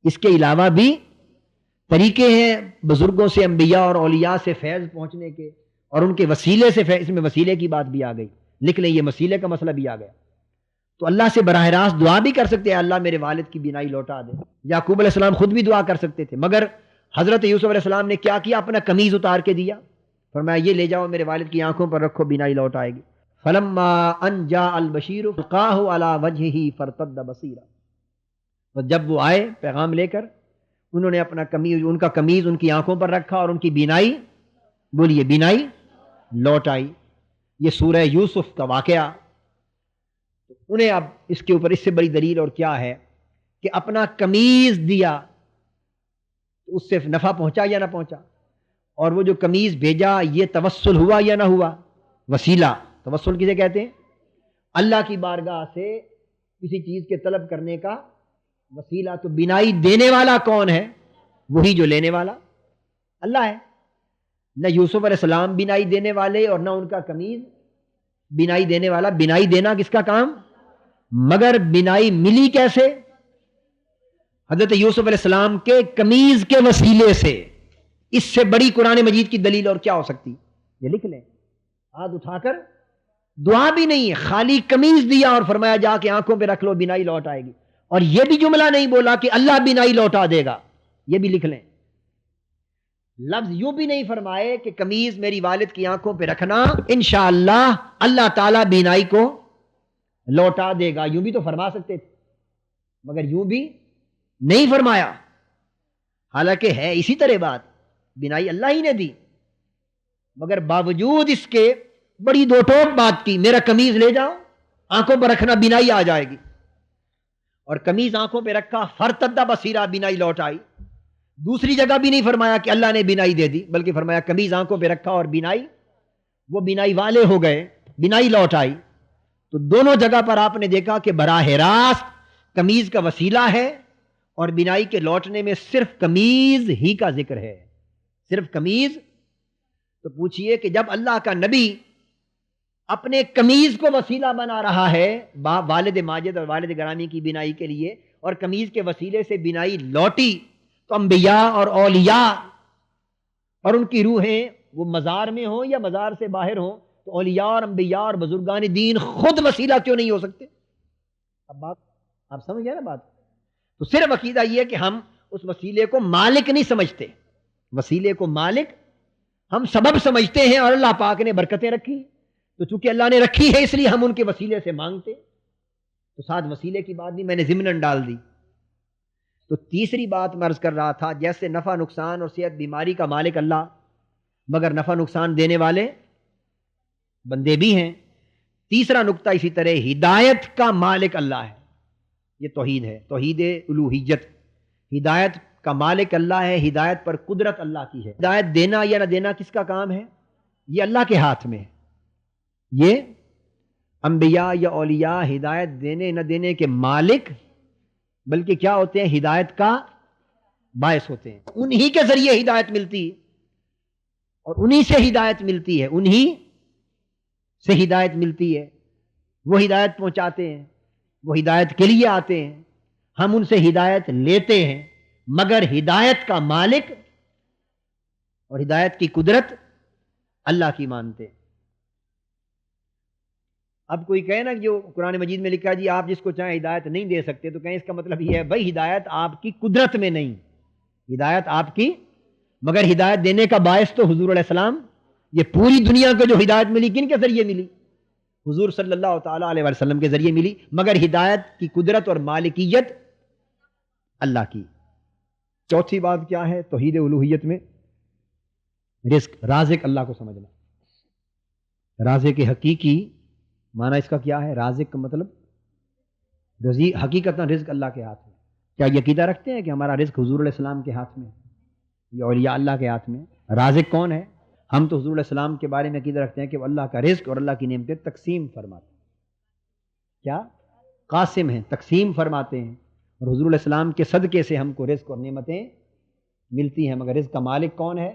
اس کے علاوہ بھی طریقے ہیں بزرگوں سے، انبیاء اور اولیاء سے فیض پہنچنے کے، اور ان کے وسیلے سے اس میں وسیلے کی بات بھی آ گئی، لکھ لیں یہ وسیلے کا مسئلہ بھی آ گیا. تو اللہ سے براہ راست دعا بھی کر سکتے ہیں اللہ میرے والد کی بینائی لوٹا دے. یعقوب علیہ السلام خود بھی دعا کر سکتے تھے، مگر حضرت یوسف علیہ السلام نے کیا کیا؟ اپنا قمیض اتار کے دیا، فرمایا یہ لے جاؤ میرے والد کی آنکھوں پر رکھو، بینائی لوٹ آئے گی. فلما ان جاء البشیر القاہ علی وجہہ فرتد بصیرا. تو جب وہ آئے پیغام لے کر، انہوں نے اپنا قمیض، ان کا قمیض ان کی آنکھوں پر رکھا اور ان کی بینائی، بولیے، بینائی لوٹ آئی. یہ سورہ یوسف کا واقعہ. انہیں اب اس کے اوپر اس سے بڑی دلیل اور کیا ہے کہ اپنا قمیض دیا، اس سے نفع پہنچا یا نہ پہنچا؟ اور وہ جو قمیض بھیجا یہ توسل ہوا یا نہ ہوا؟ وسیلہ. توسل کسے کہتے ہیں؟ اللہ کی بارگاہ سے کسی چیز کے طلب کرنے کا وسیلہ. تو بینائی دینے والا کون ہے؟ وہی جو لینے والا اللہ ہے. نہ یوسف علیہ السلام بینائی دینے والے اور نہ ان کا قمیض بینائی دینے والا. بینائی دینا کس کا کام؟ مگر بینائی ملی کیسے؟ حضرت یوسف علیہ السلام کے قمیض کے وسیلے سے. اس سے بڑی قرآن مجید کی دلیل اور کیا ہو سکتی؟ یہ لکھ لیں. ہاتھ اٹھا کر دعا بھی نہیں ہے، خالی قمیض دیا اور فرمایا جا کے آنکھوں پہ رکھ لو، بینائی لوٹ آئے گی. اور یہ بھی جملہ نہیں بولا کہ اللہ بینائی لوٹا دے گا، یہ بھی لکھ لیں. لفظ یوں بھی نہیں فرمائے کہ قمیض میری والد کی آنکھوں پہ رکھنا، انشاءاللہ اللہ تعالیٰ بینائی کو لوٹا دے گا. یوں بھی تو فرما سکتے تھے، مگر یوں بھی نہیں فرمایا. حالانکہ ہے اسی طرح بات، بینائی اللہ ہی نے دی، مگر باوجود اس کے بڑی دو ٹوک بات کی. میرا قمیض لے جاؤ، آنکھوں پر رکھنا، بینائی آ جائے گی. اور قمیض آنکھوں پہ رکھا، فرتدہ بصیرہ، بینائی لوٹ آئی. دوسری جگہ بھی نہیں فرمایا کہ اللہ نے بینائی دے دی، بلکہ فرمایا قمیض آنکھوں پہ رکھا اور بینائی، وہ بینائی والے ہو گئے، بینائی لوٹ آئی. تو دونوں جگہ پر آپ نے دیکھا کہ براہ راست قمیض کا وسیلہ ہے اور بینائی کے لوٹنے میں صرف قمیض ہی کا ذکر ہے، صرف قمیض. تو پوچھئے کہ جب اللہ کا نبی اپنے قمیض کو وسیلہ بنا رہا ہے والد ماجد اور والد گرامی کی بینائی کے لیے، اور قمیض کے وسیلے سے بینائی لوٹی، تو انبیاء اور اولیاء اور ان کی روحیں وہ مزار میں ہوں یا مزار سے باہر ہوں، تو اولیاء اور انبیاء اور بزرگان دین خود وسیلہ کیوں نہیں ہو سکتے؟ اب بات آپ سمجھ گئے نا بات. تو صرف عقیدہ یہ کہ ہم اس وسیلے کو مالک نہیں سمجھتے، وسیلے کو مالک ہم سبب سمجھتے ہیں، اور اللہ پاک نے برکتیں رکھی، تو چونکہ اللہ نے رکھی ہے اس لیے ہم ان کے وسیلے سے مانگتے. تو ساتھ وسیلے کی بات بھی میں نے ضمناً ڈال دی. تو تیسری بات میں عرض کر رہا تھا، جیسے نفع نقصان اور صحت بیماری کا مالک اللہ، مگر نفع نقصان دینے والے بندے بھی ہیں. تیسرا نقطہ اسی طرح ہدایت کا مالک اللہ ہے. یہ توحید ہے، توحید الوہیت. ہدایت کا مالک اللہ ہے، ہدایت پر قدرت اللہ کی ہے. ہدایت دینا یا نہ دینا کس کا کام ہے؟ یہ اللہ کے ہاتھ میں ہے. یہ انبیاء یا اولیاء ہدایت دینے نہ دینے کے مالک، بلکہ کیا ہوتے ہیں؟ ہدایت کا باعث ہوتے ہیں. انہی کے ذریعے ہدایت ملتی اور انہی سے ہدایت ملتی ہے، انہی سے ہدایت ملتی ہے. وہ ہدایت پہنچاتے ہیں، وہ ہدایت کے لیے آتے ہیں، ہم ان سے ہدایت لیتے ہیں، مگر ہدایت کا مالک اور ہدایت کی قدرت اللہ کی مانتے. اب کوئی کہے نا جو قرآن مجید میں لکھا ہے جی آپ جس کو چاہیں ہدایت نہیں دے سکتے، تو کہیں اس کا مطلب یہ ہے بھائی ہدایت آپ کی قدرت میں نہیں، ہدایت آپ کی، مگر ہدایت دینے کا باعث تو حضور علیہ السلام. یہ پوری دنیا کو جو ہدایت ملی کن کے ذریعے ملی؟ حضور صلی اللہ تعالیٰ علیہ وسلم کے ذریعے ملی، مگر ہدایت کی قدرت اور مالکیت اللہ کی. چوتھی بات کیا ہے توحید الوہیت میں؟ رزق، رازق اللہ کو سمجھنا. رازق حقیقی معنی اس کا کیا ہے؟ رازق کا مطلب حقیقتاً رزق اللہ کے ہاتھ میں. کیا یہ عقیدہ رکھتے ہیں کہ ہمارا رزق حضور علیہ السلام کے ہاتھ میں، یا اولیاء اللہ کے ہاتھ میں؟ رازق کون ہے؟ ہم تو حضور علیہ السلام کے بارے میں عقیدہ رکھتے ہیں کہ وہ اللہ کا رزق اور اللہ کی نعمتیں تقسیم فرماتے ہیں. کیا؟ قاسم ہیں، تقسیم فرماتے ہیں، اور حضور علیہ السلام کے صدقے سے ہم کو رزق اور نعمتیں ملتی ہیں. مگر رزق کا مالک کون ہے؟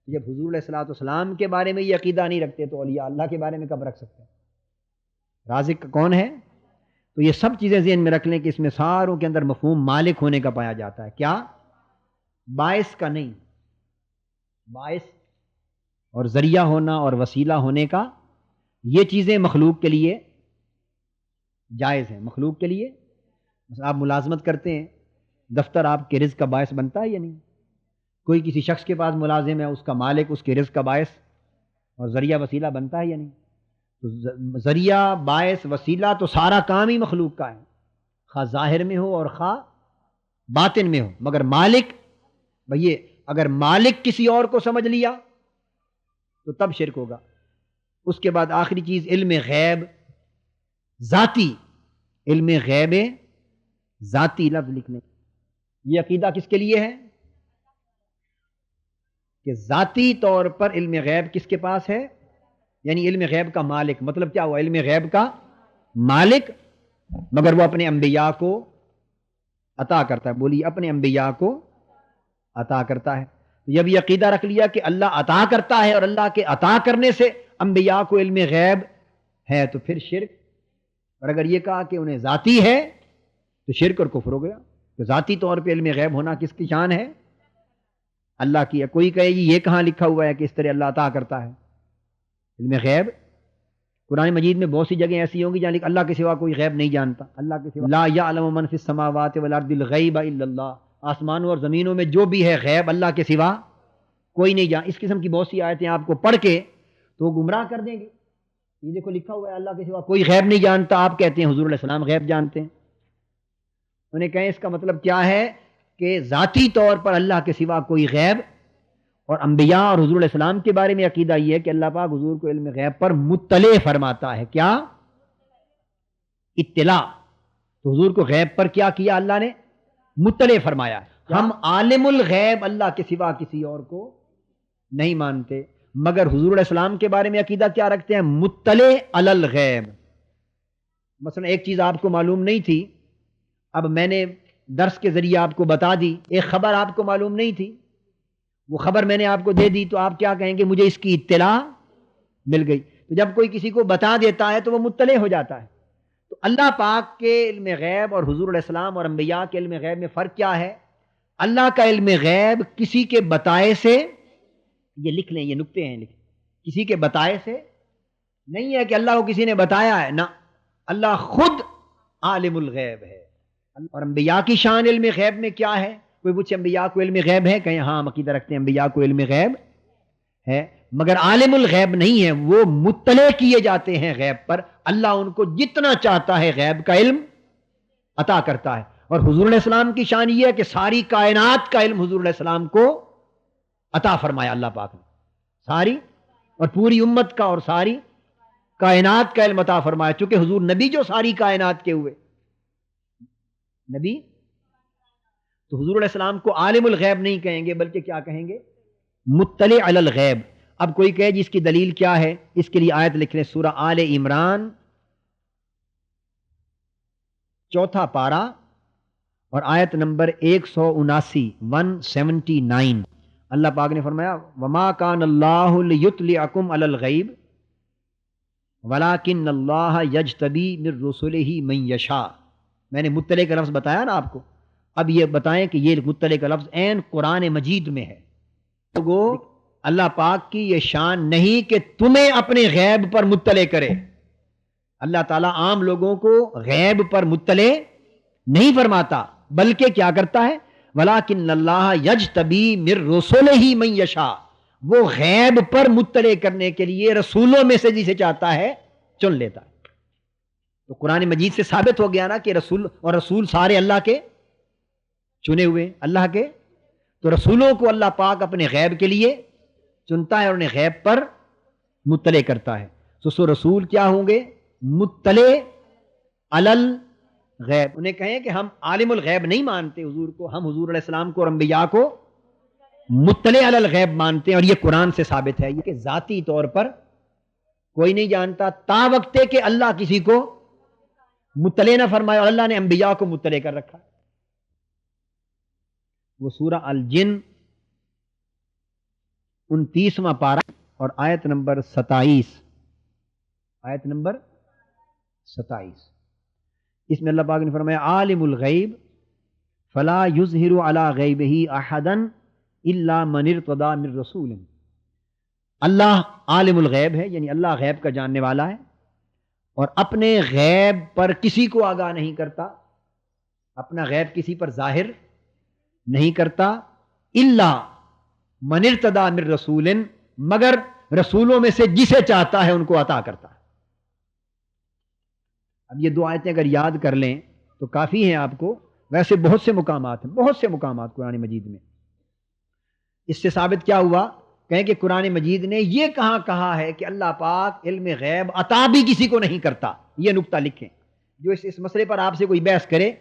جب حضور علیہ السلام کے بارے میں یہ عقیدہ نہیں رکھتے تو اولیاء اللہ کے بارے میں کب رکھ سکتے ہیں؟ رازق کون ہے؟ تو یہ سب چیزیں ذہن میں رکھ لیں کہ اس میں ساروں کے اندر مفہوم مالک ہونے کا پایا جاتا ہے. کیا؟ باعث کا نہیں. باعث اور ذریعہ ہونا اور وسیلہ ہونے کا، یہ چیزیں مخلوق کے لیے جائز ہیں. مخلوق کے لیے مثلا آپ ملازمت کرتے ہیں، دفتر آپ کے رزق کا باعث بنتا ہے یا نہیں؟ کوئی کسی شخص کے پاس ملازم ہے، اس کا مالک اس کے رزق کا باعث اور ذریعہ وسیلہ بنتا ہے یا نہیں؟ تو ذریعہ باعث وسیلہ تو سارا کام ہی مخلوق کا ہے، خواہ ظاہر میں ہو اور خواہ باطن میں ہو. مگر مالک بھئی اگر مالک کسی اور کو سمجھ لیا تو تب شرک ہوگا. اس کے بعد آخری چیز علم غیب ذاتی، علم غیب ذاتی لفظ لکھنے. یہ عقیدہ کس کے لیے ہے کہ ذاتی طور پر علم غیب کس کے پاس ہے؟ یعنی علم غیب کا مالک. مطلب کیا ہوا؟ علم غیب کا مالک، مگر وہ اپنے انبیاء کو عطا کرتا ہے. بولی اپنے انبیاء کو عطا کرتا ہے. جب یہ عقیدہ رکھ لیا کہ اللہ عطا کرتا ہے اور اللہ کے عطا کرنے سے انبیاء کو علم غیب ہے تو پھر شرک. اور اگر یہ کہا کہ انہیں ذاتی ہے تو شرک اور کفر ہو گیا. تو ذاتی طور پہ علم غیب ہونا کس کی شان ہے؟ اللہ کی. کوئی کہے گی یہ کہاں لکھا ہوا ہے کہ اس طرح اللہ عطا کرتا ہے علم غیب؟ قرآن مجید میں بہت سی جگہیں ایسی ہوں گی جہاں اللہ کے سوا کوئی غیب نہیں جانتا. اللہ کے سوا لا یعلم من فی السماوات والارض الغیب الا اللہ. آسمانوں اور زمینوں میں جو بھی ہے غیب اللہ کے سوا کوئی نہیں جان. اس قسم کی بہت سی آیتیں آپ کو پڑھ کے تو وہ گمراہ کر دیں گے. یہ دیکھو لکھا ہوا ہے اللہ کے سوا کوئی غیب نہیں جانتا، آپ کہتے ہیں حضور علیہ السلام غیب جانتے ہیں. انہیں کہیں اس کا مطلب کیا ہے کہ ذاتی طور پر اللہ کے سوا کوئی غیب، اور انبیاء اور حضور علیہ السلام کے بارے میں عقیدہ یہ ہے کہ اللہ پاک حضور کو علم غیب پر مطلع فرماتا ہے. کیا؟ اطلاع. تو حضور کو غیب پر کیا کیا اللہ نے؟ مطلع فرمایا. ہم عالم الغیب اللہ کے سوا کسی اور کو نہیں مانتے، مگر حضور علیہ السلام کے بارے میں عقیدہ کیا رکھتے ہیں؟ مطلع علی الغیب. مثلا ایک چیز آپ کو معلوم نہیں تھی، اب میں نے درس کے ذریعے آپ کو بتا دی. ایک خبر آپ کو معلوم نہیں تھی، وہ خبر میں نے آپ کو دے دی، تو آپ کیا کہیں گے؟ مجھے اس کی اطلاع مل گئی. تو جب کوئی کسی کو بتا دیتا ہے تو وہ مطلع ہو جاتا ہے. تو اللہ پاک کے علم غیب اور حضور علیہ السلام اور انبیاء کے علم غیب میں فرق کیا ہے؟ اللہ کا علم غیب کسی کے بتائے سے، یہ لکھ لیں، یہ نکتے ہیں، کسی کے بتائے سے نہیں ہے کہ اللہ کو کسی نے بتایا ہے، نہ، اللہ خود عالم الغیب ہے. اور انبیاء کی شان علم غیب میں کیا ہے؟ کوئی پوچھے انبیاء کو علم غیب ہے، کہیں ہاں ہم عقیدہ رکھتے ہیں انبیاء کو علم غیب ہے، مگر عالم الغیب نہیں ہے. وہ مطلع کیے جاتے ہیں غیب پر. اللہ ان کو جتنا چاہتا ہے غیب کا علم عطا کرتا ہے. اور حضور علیہ السلام کی شان یہ ہے کہ ساری کائنات کا علم حضور علیہ السلام کو عطا فرمایا اللہ پاک نے. ساری اور پوری امت کا اور ساری کائنات کا علم عطا فرمایا. چونکہ حضور نبی جو ساری کائنات کے ہوئے نبی، تو حضور علیہ السلام کو عالم الغیب نہیں کہیں گے، بلکہ کیا کہیں گے؟ مطلع علی الغیب. اب کوئی کہے جی اس کی دلیل کیا ہے؟ اس کے لیے آیت لکھ لیں، سورہ آل عمران 4 پارہ اور آیت نمبر 179 179. اللہ پاک نے فرمایا وما کان اللہ لیطلعکم علی الغیب ولکن اللہ یجتبی من رسلہ من یشاء. میں نے مطلع کا لفظ بتایا نا آپ کو. اب یہ بتائیں کہ یہ مطلع کا لفظ عین قرآن مجید میں ہے. لوگوں اللہ پاک کی یہ شان نہیں کہ تمہیں اپنے غیب پر مطلع کرے. اللہ تعالیٰ عام لوگوں کو غیب پر مطلع نہیں فرماتا، بلکہ کیا کرتا ہے؟ وَلَٰكِنَّ اللَّهَ يَجْتَبِي مِن رُّسُلِهِ مَن يَشَاءُ. وہ غیب پر مطلع کرنے کے لیے رسولوں میں سے جسے چاہتا ہے چن لیتا ہے. تو قرآن مجید سے ثابت ہو گیا نا کہ رسول سارے اللہ کے چنے ہوئے اللہ کے. تو رسولوں کو اللہ پاک اپنے غیب کے لیے چنتا ہے اور انہیں غیب پر مطلع کرتا ہے. سو رسول کیا ہوں گے؟ مطلع علی الغیب. انہیں کہیں کہ ہم عالم الغیب نہیں مانتے حضور کو، ہم حضور علیہ السلام کو اور انبیاء کو مطلع علی الغیب مانتے ہیں. اور یہ قرآن سے ثابت ہے کہ ذاتی طور پر کوئی نہیں جانتا تا وقت کہ اللہ کسی کو مطلع نہ فرمائے، اور اللہ نے انبیاء کو مطلع کر رکھا. وہ سورہ الجن 29واں پارہ اور آیت نمبر 27. آیت نمبر 27 اس میں اللہ پاک نے فرمایا عالم الغیب فلا یظہر علی غیبہ احدا الا من ارتضی من رسول. اللہ عالم الغیب ہے، یعنی اللہ غیب کا جاننے والا ہے، اور اپنے غیب پر کسی کو آگاہ نہیں کرتا، اپنا غیب کسی پر ظاہر نہیں کرتا، الا من ارتضی من رسول، مگر رسولوں میں سے جسے چاہتا ہے ان کو عطا کرتا ہے۔ اب یہ دو آیتیں اگر یاد کر لیں تو کافی ہیں آپ کو، ویسے بہت سے مقامات ہیں، بہت سے مقامات قرآن مجید میں۔ اس سے ثابت کیا ہوا؟ کہیں کہ قرآن مجید نے یہ کہاں کہا ہے کہ اللہ پاک علم غیب عطا بھی کسی کو نہیں کرتا؟ یہ نقطہ لکھیں، جو اس مسئلے پر آپ سے کوئی بحث کرے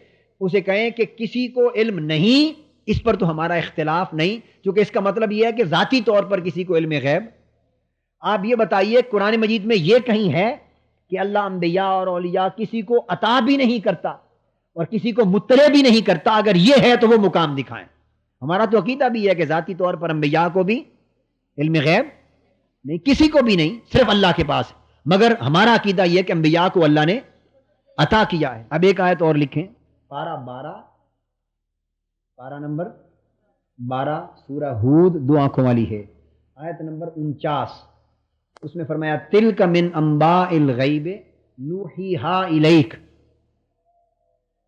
اسے کہیں کہ کسی کو علم نہیں، اس پر تو ہمارا اختلاف نہیں، کیونکہ اس کا مطلب یہ ہے کہ ذاتی طور پر کسی کو علم غیب۔ آپ یہ بتائیے قرآن مجید میں یہ کہیں ہے کہ اللہ انبیاء اور اولیاء کسی کو عطا بھی نہیں کرتا اور کسی کو مطلع بھی نہیں کرتا؟ اگر یہ ہے تو وہ مقام دکھائیں۔ ہمارا تو عقیدہ بھی ہے کہ ذاتی طور پر انبیاء کو بھی علم غیب نہیں، کسی کو بھی نہیں، صرف اللہ کے پاس، مگر ہمارا عقیدہ یہ کہ انبیاء کو اللہ نے عطا کیا ہے۔ اب ایک آیت اور لکھیں، پارہ نمبر 12 سورہ ہود، دو آنکھوں والی ہے، آیت نمبر 49، اس میں فرمایا تلک من انباء الغیب نوحیہا الیک،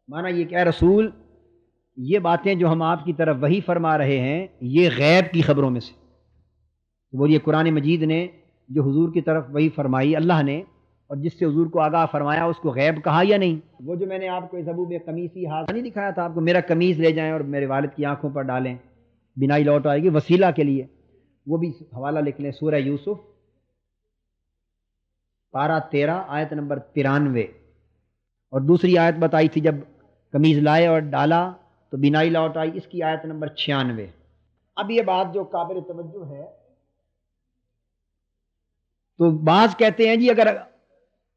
مانا یہ کہ اے رسول یہ باتیں جو ہم آپ کی طرف وحی فرما رہے ہیں یہ غیب کی خبروں میں سے۔ وہ یہ قرآن مجید نے جو حضور کی طرف وحی فرمائی اللہ نے، اور جس سے حضور کو آگاہ فرمایا، اس کو غیب کہا یا نہیں؟ وہ جو میں نے آپ کو ابو بے قمیصی ہاتھ نہیں دکھایا تھا آپ کو، میرا قمیص لے جائیں اور میرے والد کی آنکھوں پر ڈالیں، بینائی لوٹ آئے گی، وسیلہ کے لیے، وہ بھی حوالہ لکھ لیں، سورہ یوسف پارہ 13 آیت نمبر 93، اور دوسری آیت بتائی تھی جب قمیض لائے اور ڈالا تو بینائی لوٹ آئی، اس کی آیت نمبر 96۔ اب یہ بات جو قابل توجہ ہے، تو بعض کہتے ہیں جی اگر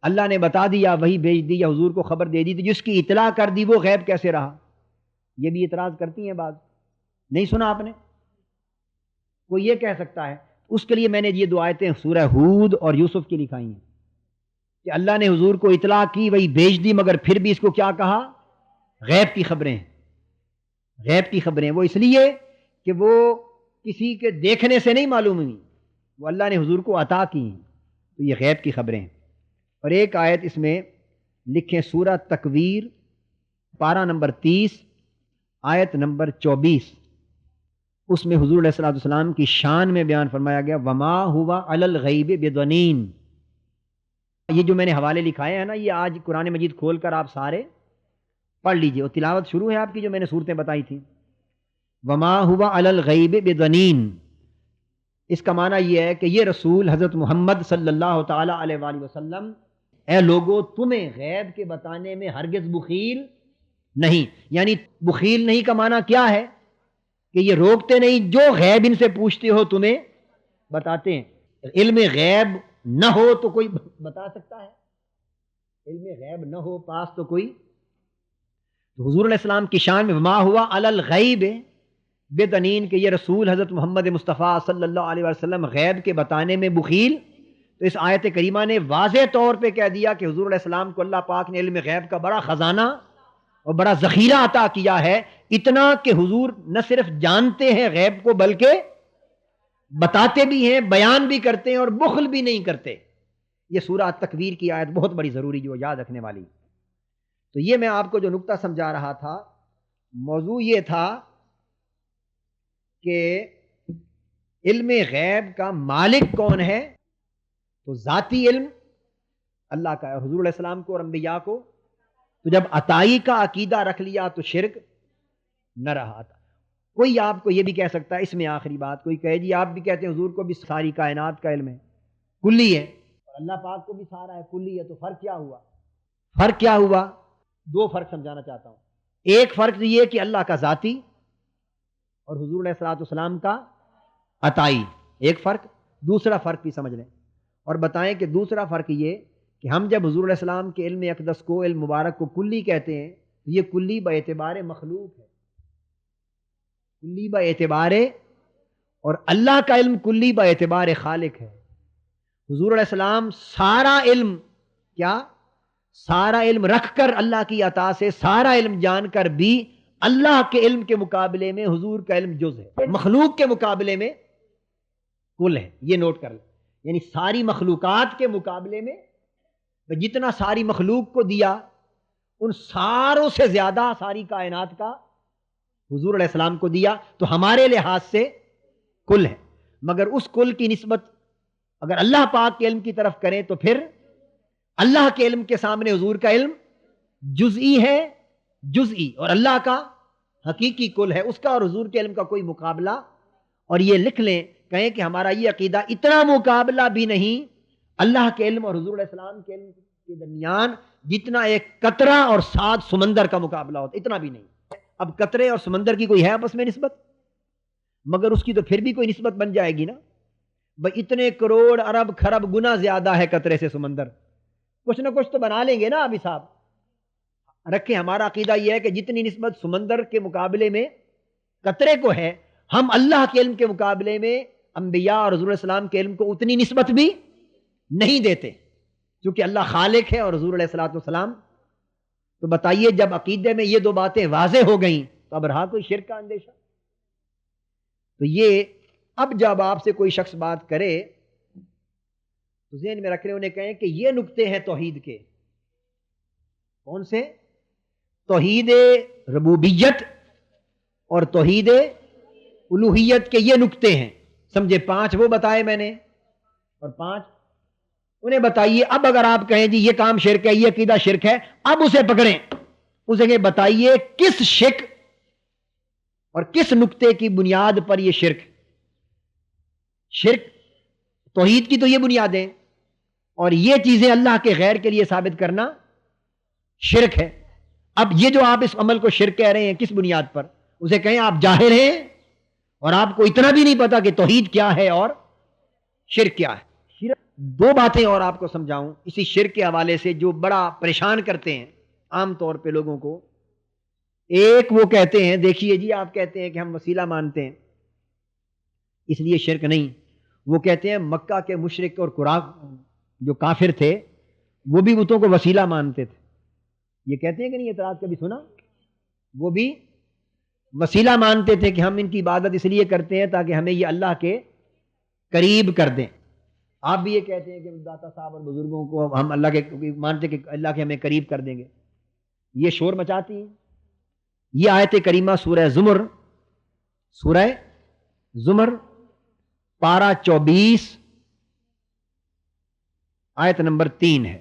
اللہ نے بتا دیا، وہی بھیج دی، یا حضور کو خبر دے دی، تو جس کی اطلاع کر دی وہ غیب کیسے رہا؟ یہ بھی اعتراض کرتی ہیں بعض، نہیں سنا آپ نے؟ کوئی یہ کہہ سکتا ہے، اس کے لیے میں نے یہ دو آیتیں سورہ ہود اور یوسف کی لکھائی ہیں کہ اللہ نے حضور کو اطلاع کی، وہی بھیج دی، مگر پھر بھی اس کو کیا کہا؟ غیب کی خبریں، غیب کی خبریں۔ وہ اس لیے کہ وہ کسی کے دیکھنے سے نہیں معلوم ہوئی، وہ اللہ نے حضور کو عطا کی، تو یہ غیب کی خبریں ہیں۔ اور ایک آیت اس میں لکھیں، سورہ تکویر پارہ نمبر 30 آیت نمبر 24، اس میں حضور علیہ الصلوۃ والسلام کی شان میں بیان فرمایا گیا وما ہوا علی الغیب بضنین۔ یہ جو میں نے حوالے لکھائے ہیں نا، یہ آج قرآن مجید کھول کر آپ سارے پڑھ لیجئے، اور تلاوت شروع ہے آپ کی جو میں نے صورتیں بتائی تھیں۔ وما ہوا علی الغیب بضنین، اس کا معنی یہ ہے کہ یہ رسول حضرت محمد صلی اللہ تعالی علیہ وآلہ وسلم، اے لوگو تمہیں غیب کے بتانے میں ہرگز بخیل نہیں، یعنی بخیل نہیں کا معنی کیا ہے کہ یہ روکتے نہیں، جو غیب ان سے پوچھتے ہو تمہیں بتاتے ہیں۔ علم غیب نہ ہو تو کوئی بتا سکتا ہے؟ علم غیب نہ ہو پاس تو کوئی، تو حضور علیہ السلام کی شان میں وما ہوا علی الغیب بضنین کہ یہ رسول حضرت محمد مصطفیٰ صلی اللہ علیہ وسلم غیب کے بتانے میں بخیل۔ تو اس آیت کریمہ نے واضح طور پہ کہہ دیا کہ حضور علیہ السلام کو اللہ پاک نے علم غیب کا بڑا خزانہ اور بڑا ذخیرہ عطا کیا ہے، اتنا کہ حضور نہ صرف جانتے ہیں غیب کو بلکہ بتاتے بھی ہیں، بیان بھی کرتے ہیں، اور بخل بھی نہیں کرتے۔ یہ سورہ تکویر کی آیت بہت بڑی ضروری جو یاد رکھنے والی۔ تو یہ میں آپ کو جو نقطہ سمجھا رہا تھا، موضوع یہ تھا کہ علم غیب کا مالک کون ہے؟ تو ذاتی علم اللہ کا ہے، حضور علیہ السلام کو اور انبیاء کو۔ تو جب عطائی کا عقیدہ رکھ لیا تو شرک نہ رہا تھا۔ کوئی آپ کو یہ بھی کہہ سکتا ہے، اس میں آخری بات، کوئی کہے جی آپ بھی کہتے ہیں حضور کو بھی ساری کائنات کا علم ہے، کلی ہے، اور اللہ پاک کو بھی سارا ہے، کلی ہے، تو فرق کیا ہوا؟ فرق کیا ہوا؟ دو فرق سمجھانا چاہتا ہوں۔ ایک فرق یہ کہ اللہ کا ذاتی اور حضور علیہ الصلوۃ والسلام کا عطائی، ایک فرق۔ دوسرا فرق بھی سمجھ لیں اور بتائیں کہ دوسرا فرق یہ کہ ہم جب حضور علیہ السلام کے علم اقدس کو، علم مبارک کو کلی کہتے ہیں تو یہ کلی با اعتبار مخلوق ہے، کلی با اعتبار، اور اللہ کا علم کلی با اعتبار خالق ہے۔ حضور علیہ السلام سارا علم، کیا سارا علم رکھ کر اللہ کی عطا سے سارا علم جان کر بھی اللہ کے علم کے مقابلے میں حضور کا علم جز ہے، مخلوق کے مقابلے میں کل ہے، یہ نوٹ کر لیں. یعنی ساری مخلوقات کے مقابلے میں جتنا ساری مخلوق کو دیا ان ساروں سے زیادہ ساری کائنات کا حضور علیہ السلام کو دیا، تو ہمارے لحاظ سے کل ہے. مگر اس کل کی نسبت اگر اللہ پاک کے علم کی طرف کریں تو پھر اللہ کے علم کے سامنے حضور کا علم جزئی ہے، جزئی، اور اللہ کا حقیقی کل ہے، اس کا اور حضور کے علم کا کوئی مقابلہ. اور یہ لکھ لیں، کہیں کہ ہمارا یہ عقیدہ اتنا مقابلہ بھی نہیں اللہ کے علم اور حضور علیہ السلام کے علم کے درمیان جتنا ایک قطرہ اور 7 سمندر کا مقابلہ ہوتا، اتنا بھی نہیں. اب قطرے اور سمندر کی کوئی ہے آپس میں نسبت؟ مگر اس کی تو پھر بھی کوئی نسبت بن جائے گی نا. بھائی اتنے کروڑ ارب خرب گنا زیادہ ہے قطرے سے سمندر، کچھ نہ کچھ تو بنا لیں گے نا. ابھی صاحب رکھیں، ہمارا عقیدہ یہ ہے کہ جتنی نسبت سمندر کے مقابلے میں قطرے کو ہے، ہم اللہ کے علم کے مقابلے میں انبیاء اور حضور علیہ السلام کے علم کو اتنی نسبت بھی نہیں دیتے، کیونکہ اللہ خالق ہے اور حضور علیہ الصلوۃ والسلام. تو بتائیے جب عقیدے میں یہ 2 باتیں واضح ہو گئیں تو اب رہا کوئی شرک کا اندیشہ؟ تو یہ اب جب آپ سے کوئی شخص بات کرے تو ذہن میں رکھ رہے انہیں کہیں کہ یہ نکتے ہیں توحید کے. کون سے؟ توحید ربوبیت اور توحید الوہیت کے یہ نکتے ہیں. سمجھے؟ 5 وہ بتائے میں نے اور 5 انہیں بتائیے. اب اگر آپ کہیں جی یہ کام شرک ہے، یہ عقیدہ شرک ہے، اب اسے پکڑیں، اسے کہ بتائیے کس شرک اور کس نکتے کی بنیاد پر یہ شرک توحید کی تو یہ بنیادیں اور یہ چیزیں اللہ کے غیر کے لیے ثابت کرنا شرک ہے. اب یہ جو آپ اس عمل کو شرک کہہ رہے ہیں کس بنیاد پر؟ اسے کہیں آپ جاہل ہیں اور آپ کو اتنا بھی نہیں پتا کہ توحید کیا ہے اور شرک کیا ہے. 2 باتیں اور آپ کو سمجھاؤں اسی شرک کے حوالے سے جو بڑا پریشان کرتے ہیں عام طور پہ لوگوں کو. ایک وہ کہتے ہیں، دیکھیے جی آپ کہتے ہیں کہ ہم وسیلہ مانتے ہیں اس لیے شرک نہیں. وہ کہتے ہیں مکہ کے مشرک اور جو کافر تھے وہ بھی بتوں کو وسیلہ مانتے تھے. یہ کہتے ہیں کہ نہیں؟ اعتراض کبھی سنا؟ وہ بھی وسیلہ مانتے تھے کہ ہم ان کی عبادت اس لیے کرتے ہیں تاکہ ہمیں یہ اللہ کے قریب کر دیں. آپ بھی یہ کہتے ہیں کہ داتا صاحب اور بزرگوں کو ہم اللہ کے مانتے کہ اللہ کے ہمیں قریب کر دیں گے. یہ شور مچاتی ہیں. یہ آیت کریمہ سورہ زمر پارہ 24 آیت نمبر 3 ہے.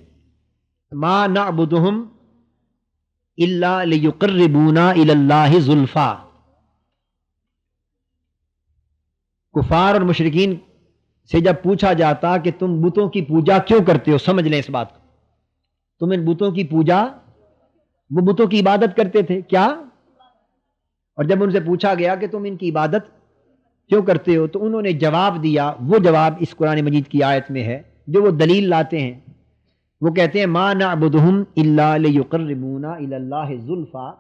ما نعبدہم الا لیقربونا الی اللہ زلفا. کفار اور مشرکین سے جب پوچھا جاتا کہ تم بتوں کی پوجا کیوں کرتے ہو، سمجھ لیں اس بات کو، تم ان بتوں کی پوجا، وہ بتوں کی عبادت کرتے تھے کیا؟ اور جب ان سے پوچھا گیا کہ تم ان کی عبادت کیوں کرتے ہو تو انہوں نے جواب دیا. وہ جواب اس قرآن مجید کی آیت میں ہے جو وہ دلیل لاتے ہیں. وہ کہتے ہیں ما نعبدہم الا لیقربونا الی اللہ زلفا،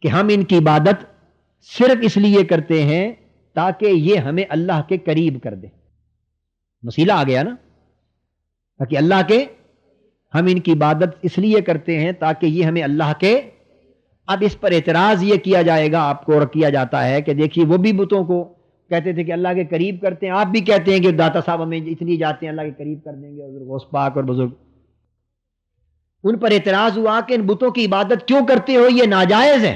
کہ ہم ان کی عبادت صرف اس لیے کرتے ہیں تاکہ یہ ہمیں اللہ کے قریب کر دے. وسیلہ آ گیا نا، تاکہ اللہ کے، ہم ان کی عبادت اس لیے کرتے ہیں تاکہ یہ ہمیں اللہ کے. اب اس پر اعتراض یہ کیا جائے گا آپ کو اور کیا جاتا ہے کہ دیکھیے وہ بھی بتوں کو کہتے تھے کہ اللہ کے قریب کرتے ہیں، آپ بھی کہتے ہیں کہ داتا صاحب ہمیں اس لیے جاتے ہیں اللہ کے قریب کر دیں گے، حضور غوث پاک اور بزرگ. ان پر اعتراض ہوا کہ ان بتوں کی عبادت کیوں کرتے ہو، یہ ناجائز ہے.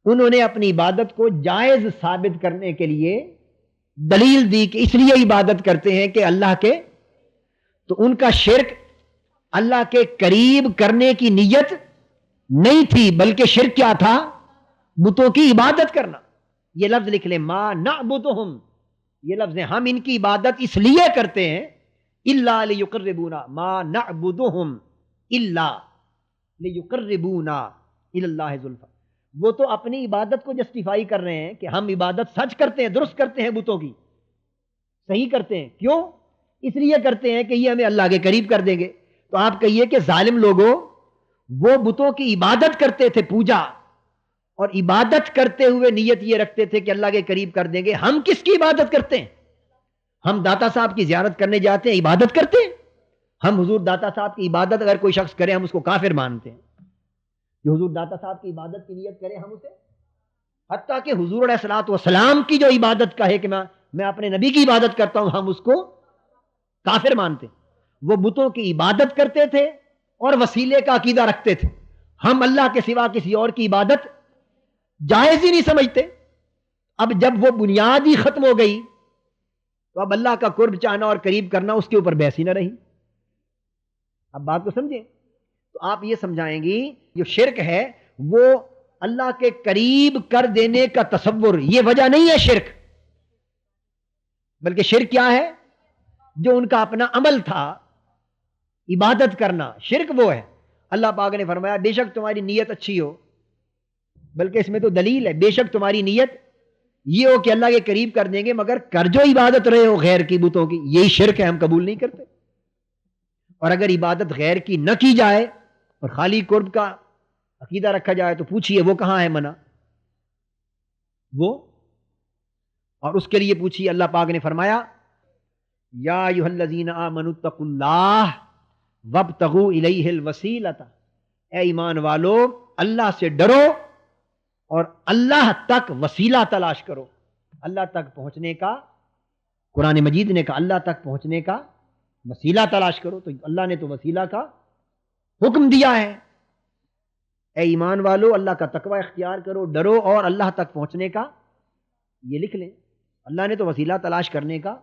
انہوں نے اپنی عبادت کو جائز ثابت کرنے کے لیے دلیل دی کہ اس لیے عبادت کرتے ہیں کہ اللہ کے، تو ان کا شرک اللہ کے قریب کرنے کی نیت نہیں تھی، بلکہ شرک کیا تھا؟ بتوں کی عبادت کرنا. یہ لفظ لکھ لیں، ما نعبدہم، یہ لفظ ہے ہم ان کی عبادت اس لیے کرتے ہیں الا لیقربونا، ما نعبدہم الا لیقربونا الی اللہ زلفا. وہ تو اپنی عبادت کو جسٹیفائی کر رہے ہیں کہ ہم عبادت سچ کرتے ہیں، درست کرتے ہیں، بتوں کی صحیح کرتے ہیں. کیوں؟ اس لیے کرتے ہیں کہ یہ ہمیں اللہ کے قریب کر دیں گے. تو آپ کہیے کہ ظالم لوگوں، وہ بتوں کی عبادت کرتے تھے، پوجا، اور عبادت کرتے ہوئے نیت یہ رکھتے تھے کہ اللہ کے قریب کر دیں گے. ہم کس کی عبادت کرتے ہیں؟ ہم داتا صاحب کی زیارت کرنے جاتے ہیں، عبادت کرتے ہیں. ہم حضور داتا صاحب کی عبادت اگر کوئی شخص کرے ہم اس کو کافر مانتے ہیں. جو حضور داتا صاحب کی عبادت کی نیت کرے ہم اسے، حتیٰ کہ حضور علیہ الصلوۃ والسلام کی جو عبادت کا ہے کہ میں اپنے نبی کی عبادت کرتا ہوں، ہم اس کو کافر مانتے. وہ بتوں کی عبادت کرتے تھے اور وسیلے کا عقیدہ رکھتے تھے. ہم اللہ کے سوا کسی اور کی عبادت جائز ہی نہیں سمجھتے. اب جب وہ بنیاد ہی ختم ہو گئی تو اب اللہ کا قرب چاہنا اور قریب کرنا اس کے اوپر بحث ہی نہ رہی. اب بات کو سمجھیں تو آپ یہ سمجھائیں گی جو شرک ہے وہ اللہ کے قریب کر دینے کا تصور، یہ وجہ نہیں ہے شرک، بلکہ شرک کیا ہے؟ جو ان کا اپنا عمل تھا عبادت کرنا، شرک وہ ہے. اللہ پاک نے فرمایا بے شک تمہاری نیت اچھی ہو، بلکہ اس میں تو دلیل ہے، بے شک تمہاری نیت یہ ہو کہ اللہ کے قریب کر دیں گے، مگر کر جو عبادت رہے ہو غیر کی بتوں کی، یہی شرک ہے، ہم قبول نہیں کرتے. اور اگر عبادت غیر کی نہ کی جائے اور خالی قرب کا عقیدہ رکھا جائے تو پوچھئے وہ کہاں ہے منع؟ وہ اور اس کے لیے پوچھئے اللہ پاک نے فرمایا یا ایھا الذین آمنوا اتقوا اللہ وابتغوا الیہ الوسیلۃ، اے ایمان والو اللہ سے ڈرو اور اللہ تک وسیلہ تلاش کرو. اللہ تک پہنچنے کا، قرآن مجید نے کہا اللہ تک پہنچنے کا وسیلہ تلاش کرو، تو اللہ نے تو وسیلہ کا حکم دیا ہے. اے ایمان والو اللہ کا تقوی اختیار کرو، ڈرو اور اللہ تک پہنچنے کا، یہ لکھ لیں اللہ نے تو وسیلہ تلاش کرنے کا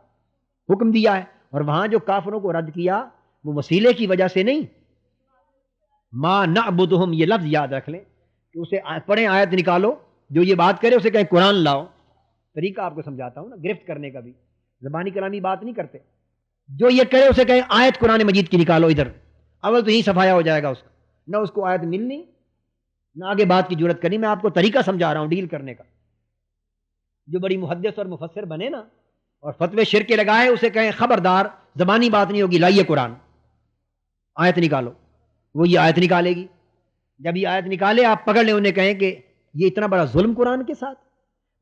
حکم دیا ہے. اور وہاں جو کافروں کو رد کیا وہ وسیلے کی وجہ سے نہیں. ما نعبدہم، یہ لفظ یاد رکھ لیں کہ اسے پڑھیں، آیت نکالو، جو یہ بات کرے اسے کہیں قرآن لاؤ. طریقہ آپ کو سمجھاتا ہوں نا، گرفت کرنے کا بھی، زبانی کلامی بات نہیں کرتے. جو یہ کرے اسے کہیں آیت قرآن مجید کی نکالو ادھر، اول تو یہی صفایا ہو جائے گا اس کا، نہ اس کو آیت ملنی نہ آگے بات کی جرت کرنی. میں آپ کو طریقہ سمجھا رہا ہوں ڈیل کرنے کا. جو بڑی محدث اور مفسر بنے نا اور فتوے شرک کے لگائے اسے کہیں خبردار زبانی بات نہیں ہوگی، لائیے قرآن، آیت نکالو. وہ یہ آیت نکالے گی، جب یہ آیت نکالے آپ پکڑ لیں، انہیں کہیں کہ یہ اتنا بڑا ظلم قرآن کے ساتھ.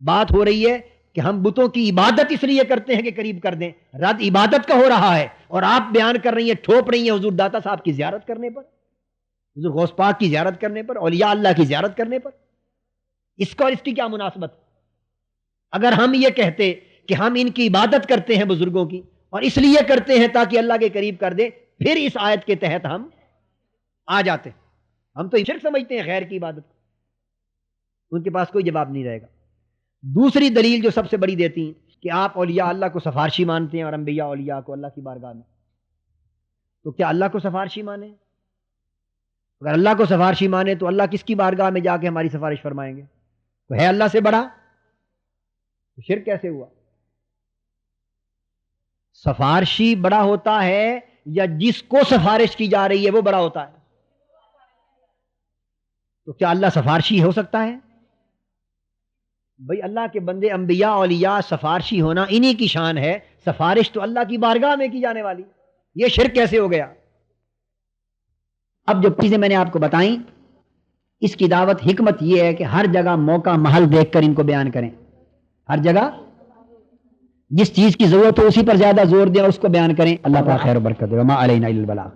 بات ہو رہی ہے کہ ہم بتوں کی عبادت اس لیے کرتے ہیں کہ قریب کر دیں، رد عبادت کا ہو رہا ہے، اور آپ بیان کر رہی ہیں، ٹھوپ رہی ہیں حضور داتا صاحب کی زیارت کرنے پر، حضور غوث پاک کی زیارت کرنے پر، اولیاء اللہ کی زیارت کرنے پر. اس کا اور اس کی کیا مناسبت؟ اگر ہم یہ کہتے کہ ہم ان کی عبادت کرتے ہیں بزرگوں کی اور اس لیے کرتے ہیں تاکہ اللہ کے قریب کر دیں، پھر اس آیت کے تحت ہم آ جاتے. ہم تو شرک سمجھتے ہیں غیر کی عبادت. ان کے پاس کوئی جواب نہیں رہے گا. دوسری دلیل جو سب سے بڑی دیتی ہیں کہ آپ اولیاء اللہ کو سفارشی مانتے ہیں اور انبیاء اولیاء کو اللہ کی بارگاہ میں، تو کیا اللہ کو سفارشی مانیں؟ اگر اللہ کو سفارشی مانے تو اللہ کس کی بارگاہ میں جا کے ہماری سفارش فرمائیں گے؟ تو ہے اللہ سے بڑا، تو شرک کیسے ہوا؟ سفارشی بڑا ہوتا ہے یا جس کو سفارش کی جا رہی ہے وہ بڑا ہوتا ہے؟ تو کیا اللہ سفارشی ہو سکتا ہے؟ بھئی اللہ کے بندے انبیاء اولیاء سفارشی ہونا انہی کی شان ہے، سفارش تو اللہ کی بارگاہ میں کی جانے والی. یہ شرک کیسے ہو گیا؟ اب جو چیزیں میں نے آپ کو بتائیں اس کی دعوت حکمت یہ ہے کہ ہر جگہ موقع محل دیکھ کر ان کو بیان کریں. ہر جگہ جس چیز کی ضرورت ہو اسی پر زیادہ زور دیں، اس کو بیان کریں. اللہ تعالیٰ خیر و برکت دے. وما علینا الا البلاغ.